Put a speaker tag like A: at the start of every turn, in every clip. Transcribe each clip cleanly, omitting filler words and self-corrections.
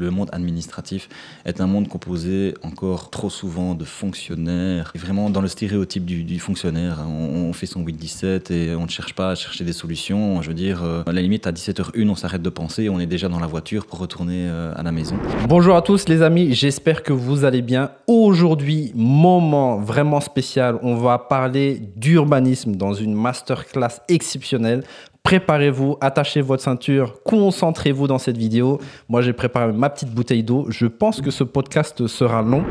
A: le monde administratif est un monde composé encore trop souvent de fonctionnaires, et vraiment dans le stéréotype du fonctionnaire. On fait son 8-17 et on ne cherche pas à chercher des solutions. Je veux dire, à la limite, à 17h01, on s'arrête de penser et on est déjà dans la voiture pour retourner à la maison.
B: Bonjour à tous les amis, j'espère que vous allez bien. Aujourd'hui, moment vraiment spécial, on va parler d'urbanisme dans une masterclass exceptionnelle. Préparez-vous, attachez votre ceinture, concentrez-vous dans cette vidéo. Moi, j'ai préparé ma petite bouteille d'eau. Je pense que ce podcast sera long.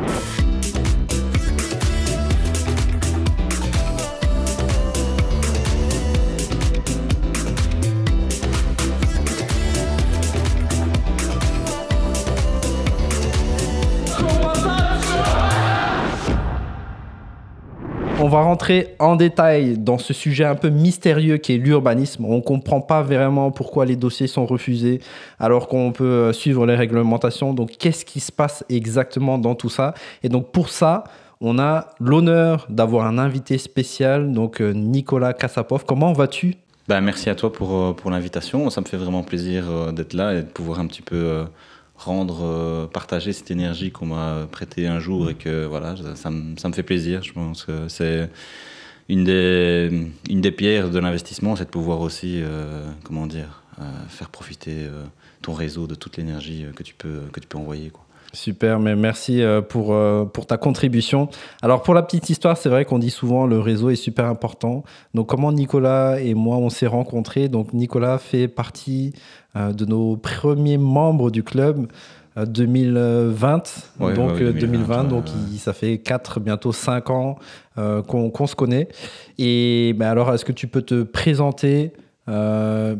B: On va rentrer en détail dans ce sujet un peu mystérieux qui est l'urbanisme. On ne comprend pas vraiment pourquoi les dossiers sont refusés alors qu'on peut suivre les réglementations. Donc, qu'est-ce qui se passe exactement dans tout ça? Et donc, pour ça, on a l'honneur d'avoir un invité spécial, donc Nicolas Kassapov. Comment vas-tu?
A: Merci à toi pour l'invitation. Ça me fait vraiment plaisir d'être là et de pouvoir un petit peu... partager cette énergie qu'on m'a prêtée un jour et que voilà, ça me fait plaisir. Je pense que c'est une des pierres de l'investissement, c'est de pouvoir aussi, faire profiter ton réseau de toute l'énergie que tu peux envoyer, quoi.
B: Super, mais merci pour ta contribution. Alors pour la petite histoire, c'est vrai qu'on dit souvent le réseau est super important. Donc comment Nicolas et moi on s'est rencontrés? Donc Nicolas fait partie de nos premiers membres du club 2020.
A: Ouais,
B: donc
A: 2020,
B: donc ça fait 4, bientôt 5 ans qu'on se connaît. Et alors est-ce que tu peux te présenter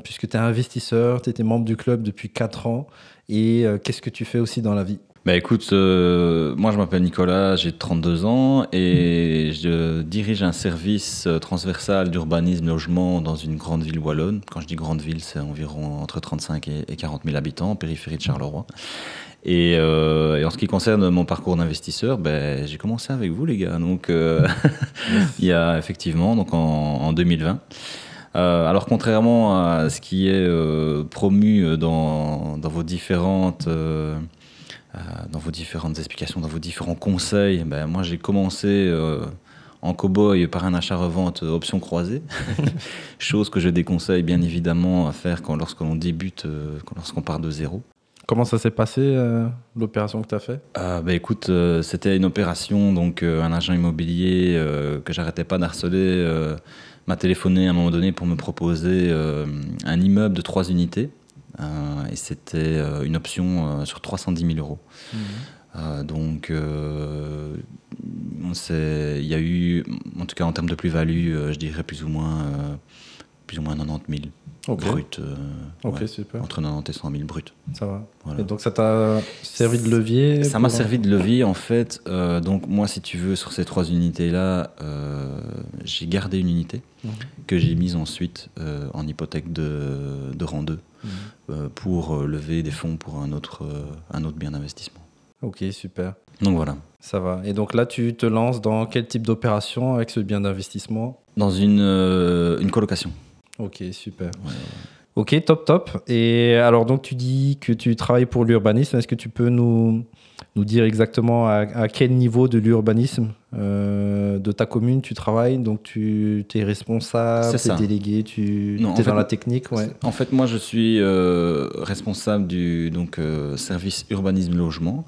B: puisque tu es investisseur, tu étais membre du club depuis 4 ans et qu'est-ce que tu fais aussi dans la vie?
A: Écoute, moi je m'appelle Nicolas, j'ai 32 ans et je dirige un service transversal d'urbanisme logement dans une grande ville wallonne. Quand je dis grande ville, c'est environ entre 35 et 40 000 habitants, en périphérie de Charleroi. Et en ce qui concerne mon parcours d'investisseur, j'ai commencé avec vous les gars, donc il y a effectivement donc en 2020. Alors contrairement à ce qui est promu dans vos différentes explications, dans vos différents conseils, moi j'ai commencé en cow-boy par un achat-revente option croisée, chose que je déconseille bien évidemment à faire lorsqu'on débute, lorsqu'on part de zéro.
B: Comment ça s'est passé, l'opération que tu as fait?
A: Écoute, c'était une opération, donc un agent immobilier que j'arrêtais pas d'harceler m'a téléphoné à un moment donné pour me proposer un immeuble de 3 unités. Et c'était une option sur 310 000 euros. Donc, il y a eu, en tout cas en termes de plus-value, je dirais plus ou moins 90 000 brut.
B: Super.
A: Entre 90 et 100 000 brut.
B: Ça va.
A: Voilà.
B: Et donc ça t'a servi de levier?
A: Ça m'a servi de levier en fait. Donc moi, si tu veux, sur ces 3 unités-là, j'ai gardé une unité que j'ai mise ensuite en hypothèque de rang 2 pour lever des fonds pour un autre bien d'investissement.
B: Ok, super.
A: Donc voilà.
B: Ça va. Et donc là, tu te lances dans quel type d'opération avec ce bien d'investissement?
A: Dans une colocation.
B: Ok, super.
A: Ouais.
B: Ok, top. Et alors, donc, tu dis que tu travailles pour l'urbanisme. Est-ce que tu peux nous dire exactement à quel niveau de l'urbanisme de ta commune tu travailles? Donc, tu es responsable, tu es délégué, tu es dans la technique, ouais.
A: En fait, moi, je suis responsable du service urbanisme logement.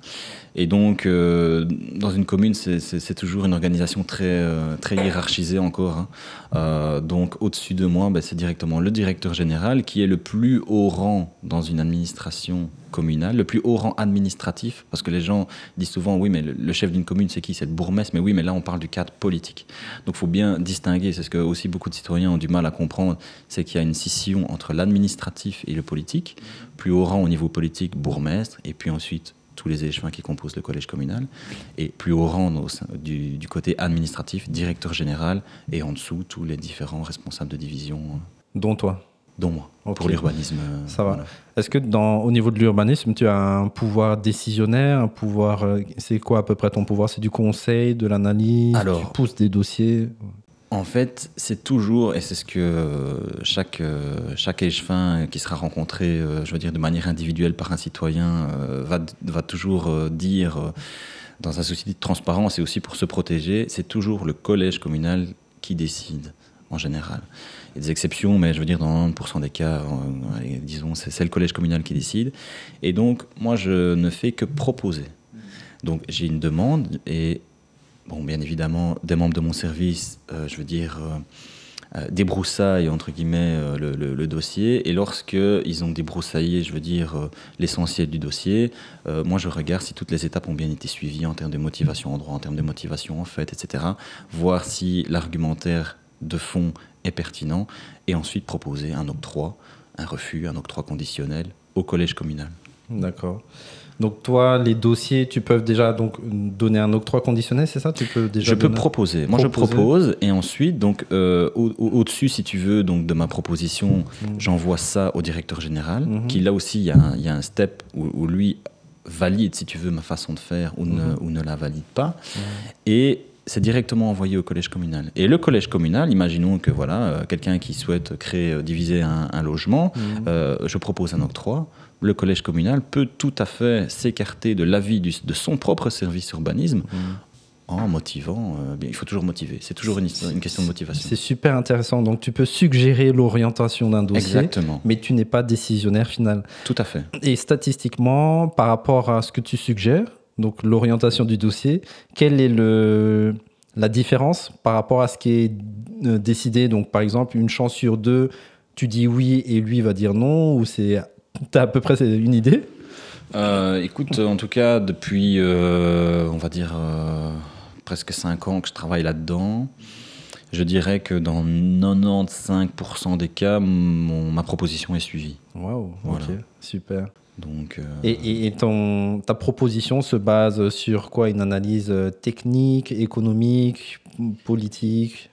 A: Et donc, dans une commune, c'est toujours une organisation très hiérarchisée encore. Donc, au-dessus de moi, c'est directement le directeur général qui est le plus haut rang dans une administration communale, le plus haut rang administratif, parce que les gens disent souvent, oui, mais le chef d'une commune, c'est qui? C'est le bourgmestre. Mais oui, mais là, on parle du cadre politique. Donc, il faut bien distinguer. C'est ce que aussi beaucoup de citoyens ont du mal à comprendre, c'est qu'il y a une scission entre l'administratif et le politique. Plus haut rang au niveau politique, bourgmestre, et puis ensuite tous les échevins qui composent le collège communal, et plus haut rang du côté administratif, directeur général, et en dessous, tous les différents responsables de division.
B: Dont toi?
A: Dont moi,
B: okay.
A: Pour l'urbanisme.
B: Ça va. Voilà. Est-ce que au niveau de l'urbanisme, tu as un pouvoir décisionnaire, un pouvoir, c'est quoi à peu près ton pouvoir? C'est du conseil, de l'analyse, tu pousses des dossiers?
A: En fait, c'est toujours, et c'est ce que chaque échevin qui sera rencontré, je veux dire, de manière individuelle par un citoyen, va toujours dire, dans un souci de transparence et aussi pour se protéger, c'est toujours le collège communal qui décide, en général. Il y a des exceptions, mais je veux dire, dans 90% des cas, disons, c'est le collège communal qui décide. Et donc, moi, je ne fais que proposer. Donc, j'ai une demande et... Bon, bien évidemment, des membres de mon service, je veux dire, débroussaillent, entre guillemets, le dossier. Et lorsqu'ils ont débroussaillé, je veux dire, l'essentiel du dossier, moi, je regarde si toutes les étapes ont bien été suivies en termes de motivation en droit, en termes de motivation en fait, etc. Voir si l'argumentaire de fond est pertinent. Et ensuite, proposer un octroi, un refus, un octroi conditionnel au collège communal.
B: D'accord. Donc toi, les dossiers, tu peux déjà donc donner un octroi conditionnel, c'est ça? Tu peux déjà
A: Je peux proposer. Moi, je propose et ensuite, donc au-dessus, si tu veux, donc de ma proposition, j'envoie ça au directeur général, qui là aussi, il y a un step où lui valide, si tu veux, ma façon de faire ou ne la valide pas. Et c'est directement envoyé au collège communal. Et le collège communal, imaginons que voilà, quelqu'un qui souhaite diviser un logement, je propose un octroi. Le collège communal peut tout à fait s'écarter de l'avis de son propre service urbanisme en motivant. Il faut toujours motiver. C'est toujours une question de motivation.
B: C'est super intéressant. Donc, tu peux suggérer l'orientation d'un dossier,
A: exactement,
B: mais tu n'es pas décisionnaire final.
A: Tout à fait.
B: Et statistiquement, par rapport à ce que tu suggères, donc l'orientation du dossier, quelle est la différence par rapport à ce qui est décidé? Donc, par exemple, une chance sur deux, tu dis oui et lui va dire non, ou t'as à peu près une idée?
A: Écoute, en tout cas, depuis, on va dire, presque 5 ans que je travaille là-dedans, je dirais que dans 95% des cas, ma proposition est suivie.
B: Waouh,
A: voilà.
B: Ok, super.
A: Donc,
B: Et ta proposition se base sur quoi? Une analyse technique, économique, politique,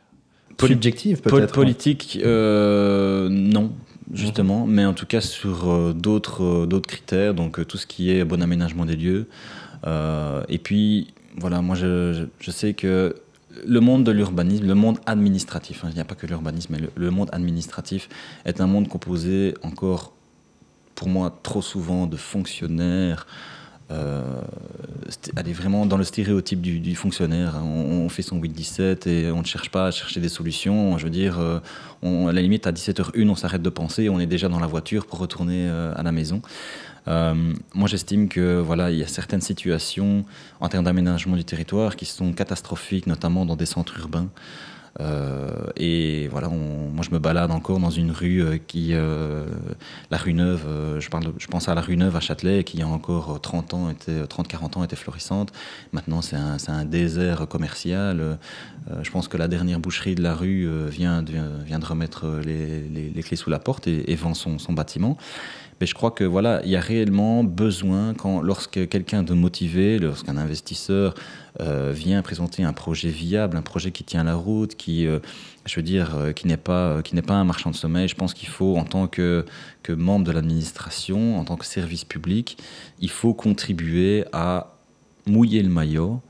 B: subjective peut-être?
A: Politique, non. Justement, mais en tout cas sur d'autres critères, donc tout ce qui est bon aménagement des lieux. Et puis, voilà, moi je sais que le monde de l'urbanisme, le monde administratif, il n'y a pas que l'urbanisme, mais le monde administratif est un monde composé encore, pour moi, trop souvent de fonctionnaires. Elle est vraiment dans le stéréotype du fonctionnaire. On fait son 8-17 et on ne cherche pas à chercher des solutions. Je veux dire, à la limite, à 17h01, on s'arrête de penser et on est déjà dans la voiture pour retourner à la maison. Moi, j'estime que voilà, il y a certaines situations en termes d'aménagement du territoire qui sont catastrophiques, notamment dans des centres urbains. Et voilà, moi je me balade encore dans une rue la rue Neuve, je pense à la rue Neuve à Châtelet, qui il y a encore 30-40 ans était florissante. Maintenant c'est un désert commercial. Je pense que la dernière boucherie de la rue vient de remettre les clés sous la porte et vend son bâtiment. Mais je crois que voilà, il y a réellement besoin, lorsque quelqu'un de motivé, lorsqu'un investisseur vient présenter un projet viable, un projet qui tient la route, qui n'est pas un marchand de sommeil. Je pense qu'il faut, en tant que membre de l'administration, en tant que service public, il faut contribuer à mouiller le maillot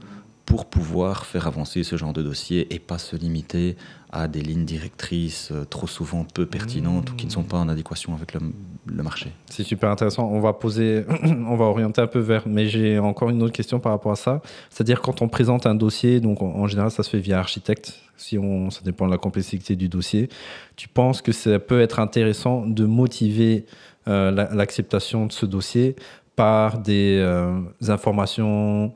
A: pour pouvoir faire avancer ce genre de dossier et pas se limiter à des lignes directrices trop souvent peu pertinentes ou qui ne sont pas en adéquation avec le marché.
B: C'est super intéressant. On va orienter un peu vers, mais j'ai encore une autre question par rapport à ça. C'est-à-dire quand on présente un dossier, donc en général ça se fait via architecte, ça dépend de la complexité du dossier. Tu penses que ça peut être intéressant de motiver l'acceptation de ce dossier par des informations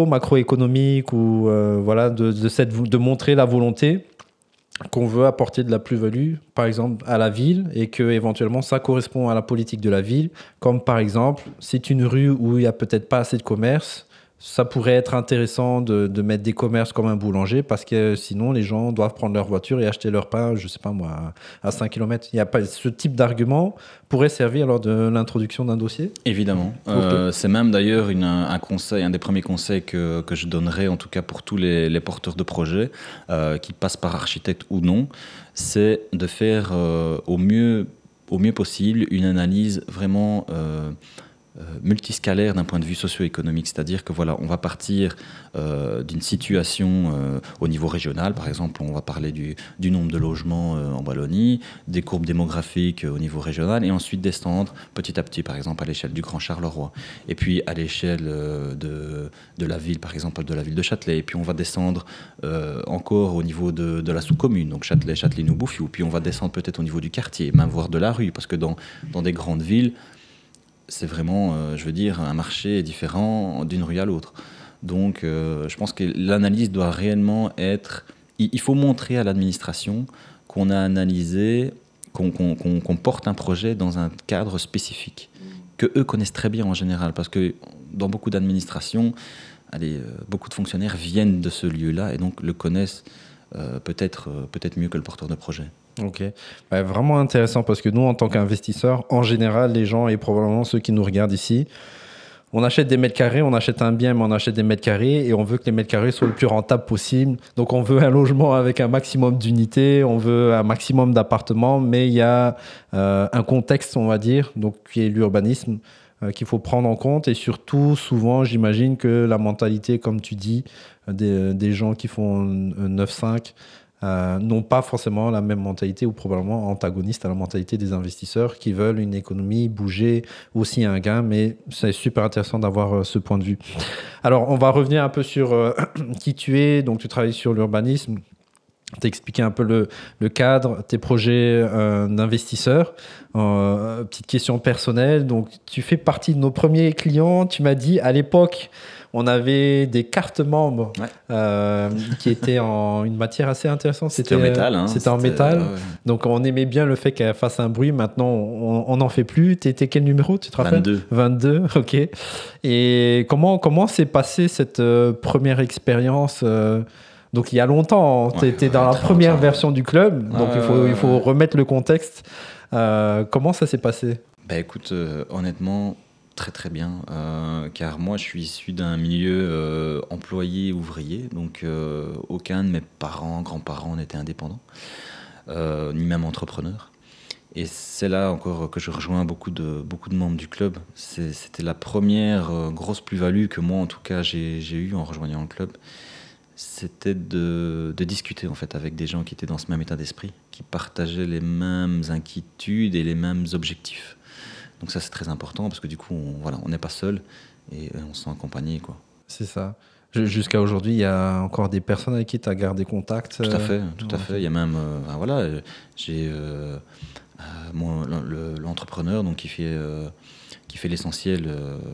B: macroéconomique ou voilà, de montrer la volonté qu'on veut apporter de la plus-value, par exemple, à la ville et que éventuellement ça correspond à la politique de la ville. Comme par exemple, c'est une rue où il n'y a peut-être pas assez de commerce. Ça pourrait être intéressant de mettre des commerces comme un boulanger parce que sinon les gens doivent prendre leur voiture et acheter leur pain, je sais pas moi, à 5 km. Il y a pas, ce type d'argument pourrait servir lors de l'introduction d'un dossier?
A: Évidemment. C'est même d'ailleurs un des premiers conseils que je donnerais, en tout cas pour tous les porteurs de projets, qui passent par architecte ou non, c'est de faire au mieux possible une analyse vraiment multiscalaire d'un point de vue socio-économique, c'est-à-dire que voilà, on va partir d'une situation au niveau régional, par exemple, on va parler du nombre de logements en Wallonie, des courbes démographiques au niveau régional, et ensuite descendre petit à petit, par exemple, à l'échelle du Grand Charleroi, et puis à l'échelle de la ville, par exemple, de la ville de Châtelet, et puis on va descendre encore au niveau de la sous-commune, donc Châtelet, Châtellines ou Bouffiou, puis on va descendre peut-être au niveau du quartier, même voire de la rue, parce que dans des grandes villes, c'est vraiment, je veux dire, un marché différent d'une rue à l'autre. Donc, je pense que l'analyse doit réellement être... Il faut montrer à l'administration qu'on a analysé, qu'on porte un projet dans un cadre spécifique, que eux connaissent très bien en général, parce que dans beaucoup d'administrations, beaucoup de fonctionnaires viennent de ce lieu-là et donc le connaissent peut-être mieux que le porteur de projet.
B: Ok, ouais, vraiment intéressant parce que nous, en tant qu'investisseurs, en général, les gens et probablement ceux qui nous regardent ici, on achète des mètres carrés, on achète un bien, mais on achète des mètres carrés et on veut que les mètres carrés soient le plus rentables possible. Donc, on veut un logement avec un maximum d'unités, on veut un maximum d'appartements, mais il y a un contexte, on va dire, donc, qui est l'urbanisme, qu'il faut prendre en compte. Et surtout, souvent, j'imagine que la mentalité, comme tu dis, des gens qui font 9-5, n'ont pas forcément la même mentalité ou probablement antagonistes à la mentalité des investisseurs qui veulent une économie, bouger, aussi un gain, mais c'est super intéressant d'avoir ce point de vue. Alors, on va revenir un peu sur qui tu es. Donc, tu travailles sur l'urbanisme. Tu as expliqué un peu le cadre, tes projets d'investisseur. Petite question personnelle. Donc, tu fais partie de nos premiers clients. Tu m'as dit, à l'époque, on avait des cartes membres qui étaient en une matière assez intéressante.
A: C'était en métal.
B: C'était en métal. Donc, on aimait bien le fait qu'elle fasse un bruit. Maintenant, on n'en fait plus. T'étais quel numéro, tu te rappelles?
A: 22.
B: 22, ok. Et comment s'est passée cette première expérience donc, il y a longtemps, tu étais dans la première version du club. Donc, il faut remettre le contexte. Comment ça s'est passé?
A: Écoute, honnêtement... Très très bien, car moi je suis issu d'un milieu employé ouvrier, donc aucun de mes parents, grands-parents n'était indépendant, ni même entrepreneur. Et c'est là encore que je rejoins beaucoup de membres du club. C'était la première grosse plus-value que moi en tout cas j'ai eue en rejoignant le club. C'était de discuter en fait avec des gens qui étaient dans ce même état d'esprit, qui partageaient les mêmes inquiétudes et les mêmes objectifs. Donc ça, c'est très important parce que du coup, on n'est pas seul et on se sent accompagné, quoi.
B: C'est ça. Jusqu'à aujourd'hui, il y a encore des personnes avec qui tu as gardé contact.
A: Tout à fait, tout à fait. Il y a même, j'ai l'entrepreneur donc qui fait l'essentiel,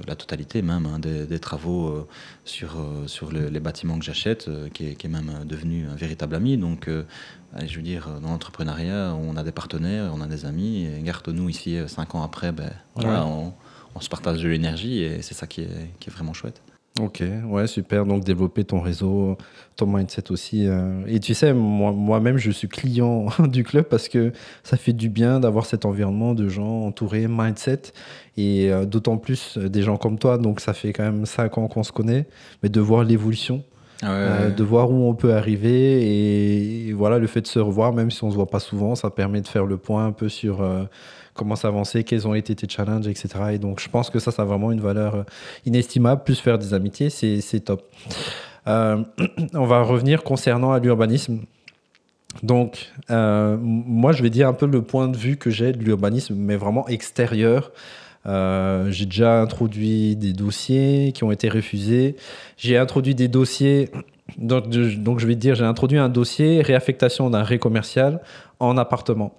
A: la totalité même des travaux sur les bâtiments que j'achète, qui est même devenu un véritable ami. Donc, je veux dire, dans l'entrepreneuriat, on a des partenaires, on a des amis. Et garde-nous ici, 5 ans après, on se partage de l'énergie et c'est ça qui est vraiment chouette.
B: Ok, ouais, super. Donc, développer ton réseau, ton mindset aussi. Et tu sais, moi-même, je suis client du club parce que ça fait du bien d'avoir cet environnement de gens entourés, mindset. Et d'autant plus des gens comme toi. Donc, ça fait quand même 5 ans qu'on se connaît. Mais de voir l'évolution, de voir où on peut arriver. Et voilà, le fait de se revoir, même si on ne se voit pas souvent, ça permet de faire le point un peu sur... comment s'avancer, quels ont été tes challenges, etc. Et donc, je pense que ça a vraiment une valeur inestimable. Plus faire des amitiés, c'est top. On va revenir concernant à l'urbanisme. Donc, moi, je vais dire un peu le point de vue que j'ai de l'urbanisme, mais vraiment extérieur. J'ai déjà introduit des dossiers qui ont été refusés. J'ai introduit des dossiers... Donc, je vais dire, j'ai introduit un dossier réaffectation d'un ré commercial en appartement.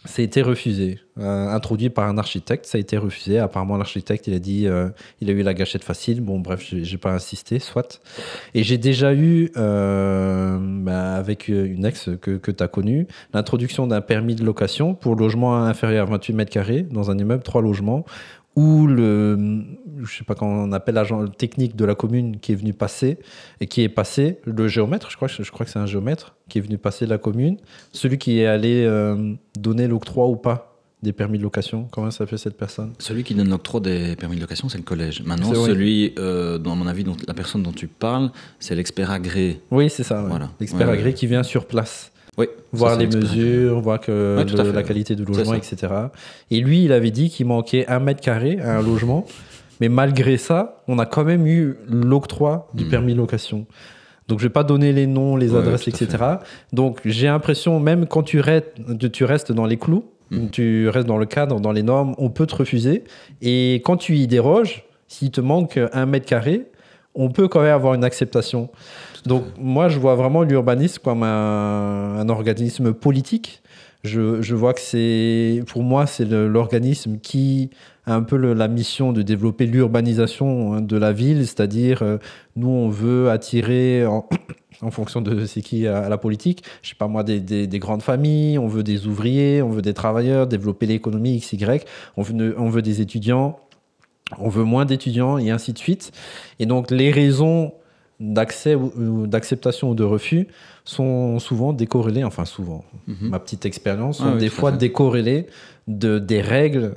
B: Ça a été refusé, introduit par un architecte, ça a été refusé. Apparemment, l'architecte, il a dit, il a eu la gâchette facile. Bon, bref, j'ai pas insisté, soit. Et j'ai déjà eu, avec une ex que tu as connue, l'introduction d'un permis de location pour logement inférieur à 28 mètres carrés dans un immeuble, 3 logements, où je sais pas comment on appelle l'agent technique de la commune qui est venu passer et qui est passé, le géomètre, je crois que c'est un géomètre qui est venu passer la commune, celui qui est allé donner l'octroi ou pas des permis de location. Comment s'appelle cette personne?
A: Celui qui donne l'octroi des permis de location, c'est le collège. Maintenant, celui, dans mon avis, la personne dont tu parles, c'est l'expert agréé.
B: Oui, c'est ça. Ouais.
A: Voilà.
B: L'expert agréé qui vient sur place.
A: Oui,
B: voir
A: ça, c'est
B: les
A: l'expérience.
B: mesures, voir que
A: Ouais, tout à fait,
B: la
A: ouais.
B: qualité du
A: C'est
B: logement,
A: ça.
B: etc. Et lui, il avait dit qu'il manquait 1 mètre carré à un logement. Mais malgré ça, on a quand même eu l'octroi du permis de location. Donc, je vais pas donner les noms, les
A: Ouais, ouais,
B: adresses,
A: tout à fait.
B: etc. Donc, j'ai l'impression, même quand tu restes dans les clous, tu restes dans le cadre, dans les normes, on peut te refuser. Et quand tu y déroges, s'il te manque 1 mètre carré, on peut quand même avoir une acceptation. Donc, moi, je vois vraiment l'urbanisme comme un organisme politique. Je vois que pour moi, c'est l'organisme qui a un peu la mission de développer l'urbanisation, hein, de la ville, c'est-à-dire, nous, on veut attirer, en fonction de c'est qui à la politique, je sais pas moi, des grandes familles, on veut des ouvriers, on veut des travailleurs, développer l'économie XY, on veut des étudiants, on veut moins d'étudiants et ainsi de suite. Et donc, les raisons d'accès ou d'acceptation ou de refus sont souvent décorrélées, enfin souvent, ma petite expérience,
A: Ah
B: sont
A: oui,
B: des
A: tout à
B: fois
A: fait.
B: décorrélées des règles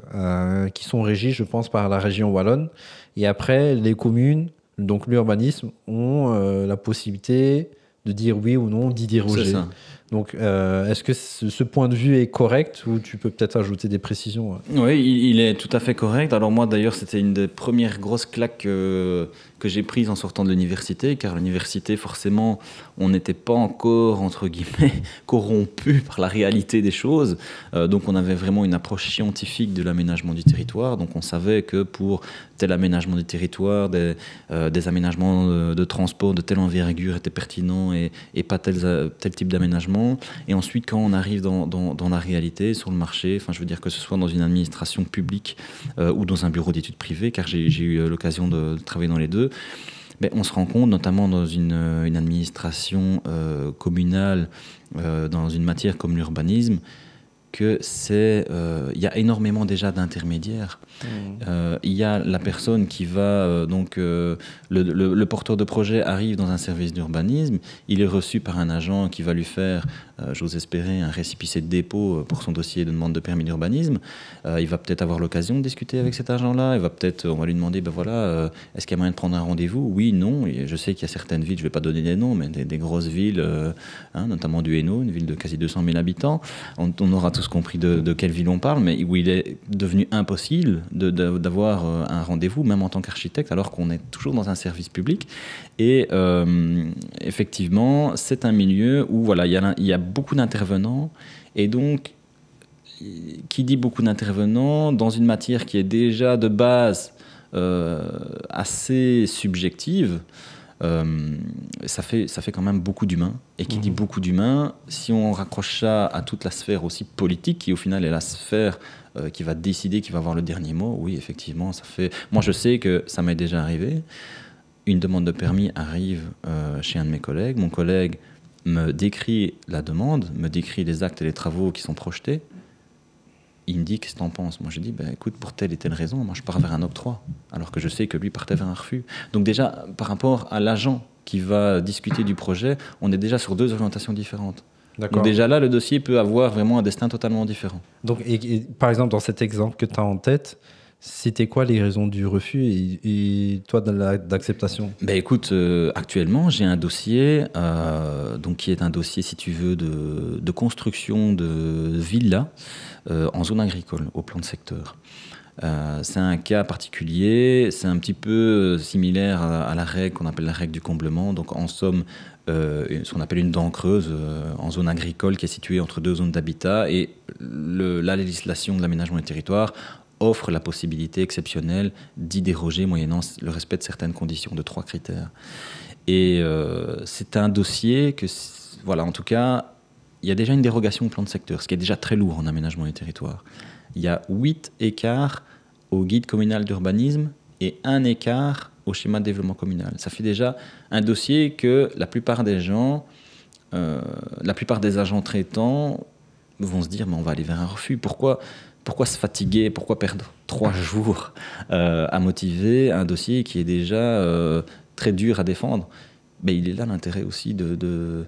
B: qui sont régies, je pense, par la région wallonne. Et après, les communes, donc l'urbanisme, ont la possibilité de dire oui ou non, d'y
A: C'est
B: déroger.
A: ça.
B: Donc, est-ce que ce point de vue est correct ou tu peux peut-être ajouter des précisions?
A: Oui, il est tout à fait correct. Alors moi, d'ailleurs, c'était une des premières grosses claques que j'ai prises en sortant de l'université, car à l'université, forcément, on n'était pas encore, entre guillemets, corrompu par la réalité des choses. Donc on avait vraiment une approche scientifique de l'aménagement du territoire. Donc on savait que pour tel aménagement du territoire, des aménagements de transport de telle envergure étaient pertinents et pas tel type d'aménagement. Et ensuite, quand on arrive dans la réalité, sur le marché, enfin, je veux dire que ce soit dans une administration publique ou dans un bureau d'études privées, car j'ai eu l'occasion de travailler dans les deux, mais on se rend compte, notamment dans une administration communale, dans une matière comme l'urbanisme, que il y a énormément déjà d'intermédiaires. Il y a la personne qui va, le porteur de projet arrive dans un service d'urbanisme, il est reçu par un agent qui va lui faire, j'ose espérer, un récépissé de dépôt pour son dossier de demande de permis d'urbanisme. Il va peut-être avoir l'occasion de discuter avec cet agent-là, on va lui demander, ben voilà, est-ce qu'il y a moyen de prendre un rendez-vous? Oui, non. Et je sais qu'il y a certaines villes, je ne vais pas donner des noms, mais des grosses villes, notamment du Hainaut, une ville de quasi 200 000 habitants. On aura tous compris de quelle ville on parle, mais où il est devenu impossible d'avoir un rendez-vous, même en tant qu'architecte, alors qu'on est toujours dans un service public. Et effectivement, c'est un milieu où voilà, il y a beaucoup d'intervenants, et donc, qui dit beaucoup d'intervenants, dans une matière qui est déjà de base assez subjective, ça fait quand même beaucoup d'humains. Et qui dit beaucoup d'humains, si on raccroche ça à toute la sphère aussi politique, qui au final est la sphère qui va décider, qui va avoir le dernier mot, oui, effectivement, ça fait... Moi, je sais que ça m'est déjà arrivé. Une demande de permis arrive chez un de mes collègues. Mon collègue me décrit la demande, me décrit les actes et les travaux qui sont projetés. Il me dit, qu'est-ce que t'en penses? Moi, je dis, ben, écoute, pour telle et telle raison, moi, je pars vers un octroi. Alors que je sais que lui partait vers un refus. Donc déjà, par rapport à l'agent qui va discuter du projet, on est déjà sur deux orientations différentes. Donc déjà là, le dossier peut avoir vraiment un destin totalement différent.
B: Donc, et par exemple, dans cet exemple que tu as en tête, c'était quoi les raisons du refus et toi d'acceptation?
A: Ben écoute, actuellement, j'ai un dossier, donc qui est un dossier, si tu veux, de construction de villas en zone agricole, au plan de secteur. C'est un cas particulier, c'est un petit peu similaire à la règle qu'on appelle la règle du comblement. Donc en somme, ce qu'on appelle une dent creuse en zone agricole qui est située entre deux zones d'habitat, et la législation de l'aménagement du territoire offre la possibilité exceptionnelle d'y déroger moyennant le respect de certaines conditions, de 3 critères. Et c'est un dossier que, voilà, en tout cas, il y a déjà une dérogation au plan de secteur, ce qui est déjà très lourd en aménagement du territoire. Il y a 8 écarts au guide communal d'urbanisme et 1 écart au schéma de développement communal. Ça fait déjà un dossier que la plupart des gens, la plupart des agents traitants vont se dire, mais on va aller vers un refus. Pourquoi se fatiguer? Pourquoi perdre 3 jours à motiver un dossier qui est déjà très dur à défendre? Il est là l'intérêt aussi de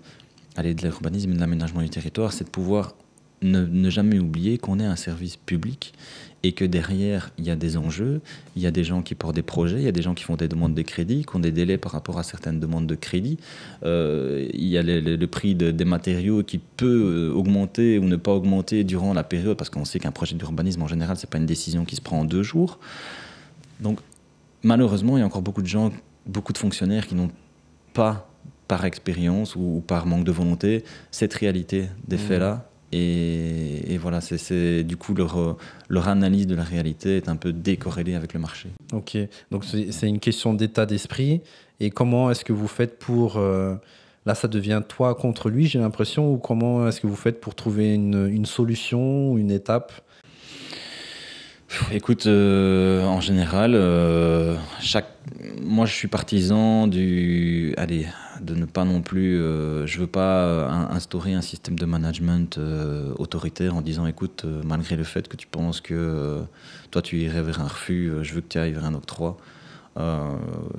A: l'urbanisme et de l'aménagement du territoire, c'est de pouvoir ne jamais oublier qu'on est un service public et que derrière, il y a des enjeux, il y a des gens qui portent des projets, il y a des gens qui font des demandes de crédit, qui ont des délais par rapport à certaines demandes de crédit. Il y a le prix des matériaux qui peut augmenter ou ne pas augmenter durant la période, parce qu'on sait qu'un projet d'urbanisme, en général, ce n'est pas une décision qui se prend en 2 jours. Donc, malheureusement, il y a encore beaucoup de gens, beaucoup de fonctionnaires qui n'ont pas, par expérience ou par manque de volonté, cette réalité des faits-là. Et voilà, du coup, leur analyse de la réalité est un peu décorrélée avec le marché.
B: Ok, donc c'est une question d'état d'esprit. Et comment est-ce que vous faites pour... là, ça devient toi contre lui, j'ai l'impression, ou comment est-ce que vous faites pour trouver une solution, une étape?
A: Écoute, en général, moi je suis partisan de ne pas non plus, je veux pas instaurer un système de management autoritaire en disant, écoute, malgré le fait que tu penses que toi tu irais vers un refus, je veux que tu ailles vers un octroi.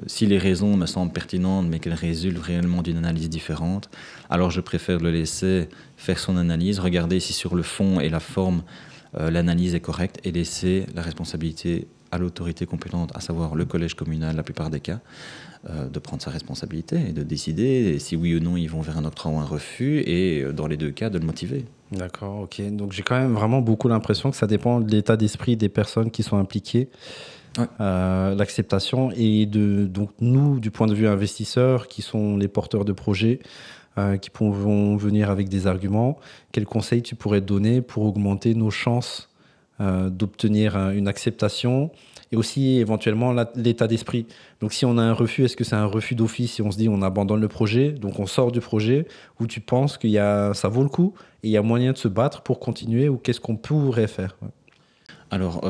A: Si les raisons me semblent pertinentes mais qu'elles résultent réellement d'une analyse différente, alors je préfère le laisser faire son analyse, regarder si sur le fond et la forme l'analyse est correcte et laisser la responsabilité à l'autorité compétente, à savoir le collège communal, la plupart des cas, de prendre sa responsabilité et de décider si oui ou non ils vont vers un octroi ou un refus, et dans les 2 cas, de le motiver.
B: D'accord, ok. Donc j'ai quand même vraiment beaucoup l'impression que ça dépend de l'état d'esprit des personnes qui sont impliquées,
A: Ouais.
B: l'acceptation, et donc nous, du point de vue investisseurs, qui sont les porteurs de projets, qui vont venir avec des arguments. Quels conseils tu pourrais donner pour augmenter nos chances d'obtenir une acceptation, et aussi éventuellement l'état d'esprit? Donc si on a un refus, est-ce que c'est un refus d'office si on se dit on abandonne le projet, donc on sort du projet, ou tu penses ça vaut le coup et il y a moyen de se battre pour continuer, ou qu'est-ce qu'on pourrait faire?
A: Alors,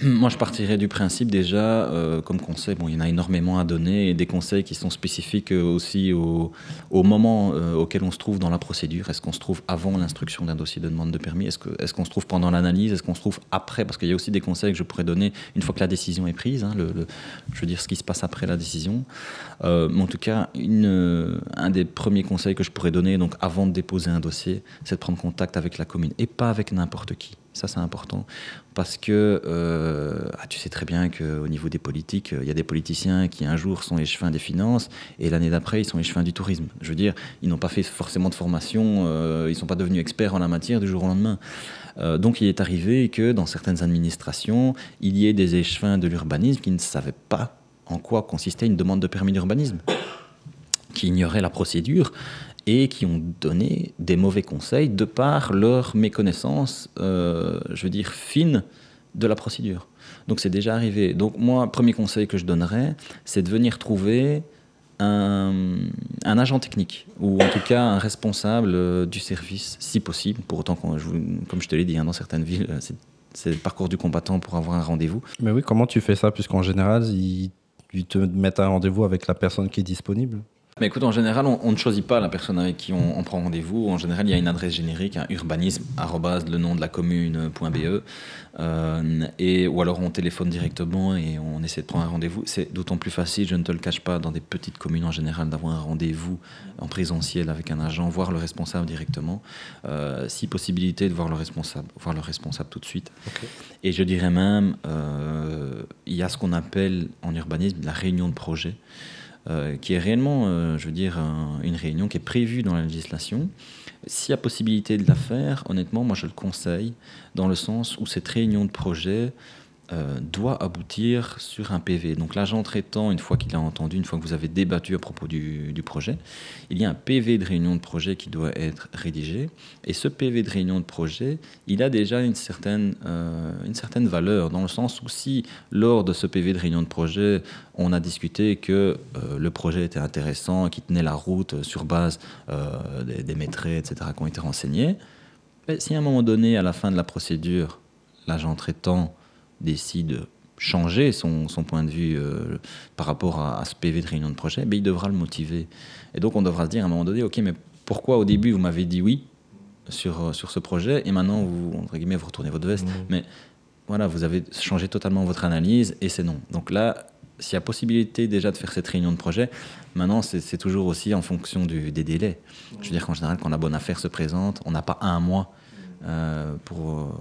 A: moi, je partirais du principe déjà, comme conseil, il y en a énormément à donner, et des conseils qui sont spécifiques aussi au moment auquel on se trouve dans la procédure. Est-ce qu'on se trouve avant l'instruction d'un dossier de demande de permis? Est-ce qu'on se trouve pendant l'analyse? Est-ce qu'on se trouve après? Parce qu'il y a aussi des conseils que je pourrais donner une fois que la décision est prise, hein, je veux dire ce qui se passe après la décision. Mais en tout cas, un des premiers conseils que je pourrais donner, donc avant de déposer un dossier, c'est de prendre contact avec la commune, et pas avec n'importe qui. Ça, c'est important, parce que tu sais très bien qu'au niveau des politiques, il y a des politiciens qui un jour sont échevins des finances et l'année d'après, ils sont échevins du tourisme. Je veux dire, ils n'ont pas fait forcément de formation, ils ne sont pas devenus experts en la matière du jour au lendemain. Donc il est arrivé que dans certaines administrations, il y ait des échevins de l'urbanisme qui ne savaient pas en quoi consistait une demande de permis d'urbanisme, qui ignoraient la procédure et qui ont donné des mauvais conseils de par leur méconnaissance, je veux dire, fine de la procédure. Donc c'est déjà arrivé. Donc moi, premier conseil que je donnerais, c'est de venir trouver un agent technique, ou en tout cas un responsable du service, si possible, pour autant, comme je te l'ai dit, hein, dans certaines villes, c'est le parcours du combattant pour avoir un rendez-vous.
B: Mais oui, comment tu fais ça, puisqu'en général, ils te mettent un rendez-vous avec la personne qui est disponible?
A: Mais écoute, en général, on ne choisit pas la personne avec qui on prend rendez-vous. En général, il y a une adresse générique, urbanisme@lenondelaccommune.be, ou alors on téléphone directement et on essaie de prendre un rendez-vous. C'est d'autant plus facile, je ne te le cache pas, dans des petites communes en général, d'avoir un rendez-vous en présentiel avec un agent, voir le responsable directement. Si possibilité de voir le responsable tout de suite. Okay. Et je dirais même, il y a ce qu'on appelle en urbanisme la réunion de projet. Qui est réellement, je veux dire, une réunion qui est prévue dans la législation. S'il y a possibilité de la faire, honnêtement, moi je le conseille, dans le sens où cette réunion de projet doit aboutir sur un PV. Donc l'agent traitant, une fois qu'il a entendu, une fois que vous avez débattu à propos du projet, il y a un PV de réunion de projet qui doit être rédigé. Et ce PV de réunion de projet, il a déjà une certaine valeur, dans le sens où si, lors de ce PV de réunion de projet, on a discuté que le projet était intéressant, qui tenait la route sur base des maîtres, etc., qui ont été renseignés, si à un moment donné, à la fin de la procédure, l'agent traitant décide de changer son point de vue par rapport à ce PV de réunion de projet, il devra le motiver. Et donc on devra se dire à un moment donné, ok, mais pourquoi au début vous m'avez dit oui sur ce projet, et maintenant vous, entre guillemets, vous retournez votre veste, mais voilà, vous avez changé totalement votre analyse et c'est non. Donc là, s'il y a possibilité déjà de faire cette réunion de projet, maintenant c'est toujours aussi en fonction des délais. Je veux dire qu'en général, quand la bonne affaire se présente, on n'a pas un mois pour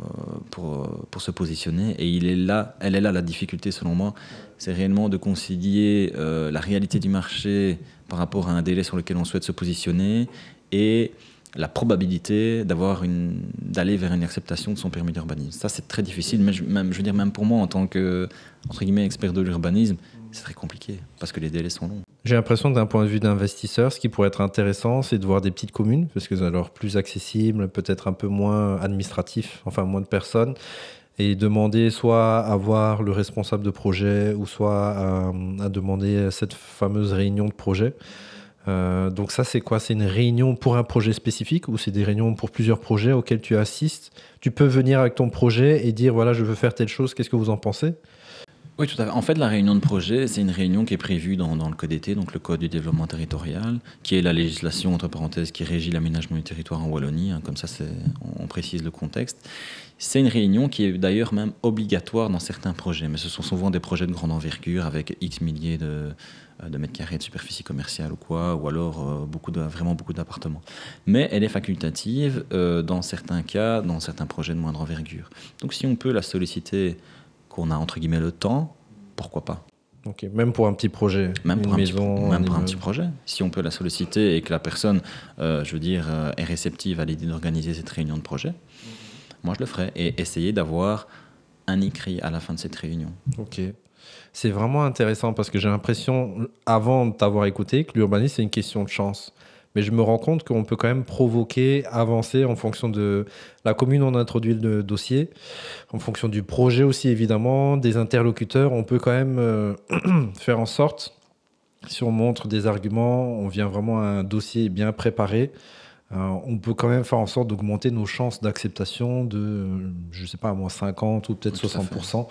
A: se positionner. Et elle est là la difficulté selon moi, c'est réellement de concilier la réalité du marché par rapport à un délai sur lequel on souhaite se positionner et la probabilité d'aller vers une acceptation de son permis d'urbanisme. Ça, c'est très difficile, mais je veux dire, même pour moi, en tant que, entre guillemets, expert de l'urbanisme, c'est très compliqué, parce que les délais sont longs.
B: J'ai l'impression que d'un point de vue d'investisseur, ce qui pourrait être intéressant, c'est de voir des petites communes, parce que c'est alors plus accessible, peut-être un peu moins administratif, enfin moins de personnes, et demander soit à voir le responsable de projet, ou soit à demander cette fameuse réunion de projet. Donc ça, c'est quoi? C'est une réunion pour un projet spécifique ou c'est des réunions pour plusieurs projets auxquels tu assistes? Tu peux venir avec ton projet et dire, voilà, je veux faire telle chose, qu'est-ce que vous en pensez?
A: Oui, tout à fait. En fait, la réunion de projet, c'est une réunion qui est prévue dans le CODT, donc le Code du développement territorial, qui est la législation, entre parenthèses, qui régit l'aménagement du territoire en Wallonie. Comme ça, on précise le contexte. C'est une réunion qui est d'ailleurs même obligatoire dans certains projets, mais ce sont souvent des projets de grande envergure avec X milliers de mètres carrés de superficie commerciale ou quoi, ou alors vraiment beaucoup d'appartements. Mais elle est facultative dans certains cas, dans certains projets de moindre envergure. Donc si on peut la solliciter, qu'on a entre guillemets le temps, pourquoi pas?
B: Ok, même pour un petit projet,
A: même pour
B: un
A: petit projet. Si on peut la solliciter et que la personne, est réceptive à l'idée d'organiser cette réunion de projet, moi je le ferai et essayer d'avoir un écrit à la fin de cette réunion.
B: Ok. C'est vraiment intéressant parce que j'ai l'impression, avant de t'avoir écouté, que l'urbanisme, c'est une question de chance. Mais je me rends compte qu'on peut quand même provoquer, avancer en fonction de la commune, on introduit le dossier, en fonction du projet aussi, évidemment, des interlocuteurs. On peut quand même faire en sorte, si on montre des arguments, on vient vraiment à un dossier bien préparé, on peut quand même faire en sorte d'augmenter nos chances d'acceptation de, je ne sais pas, à moins 50 ou peut-être 60%.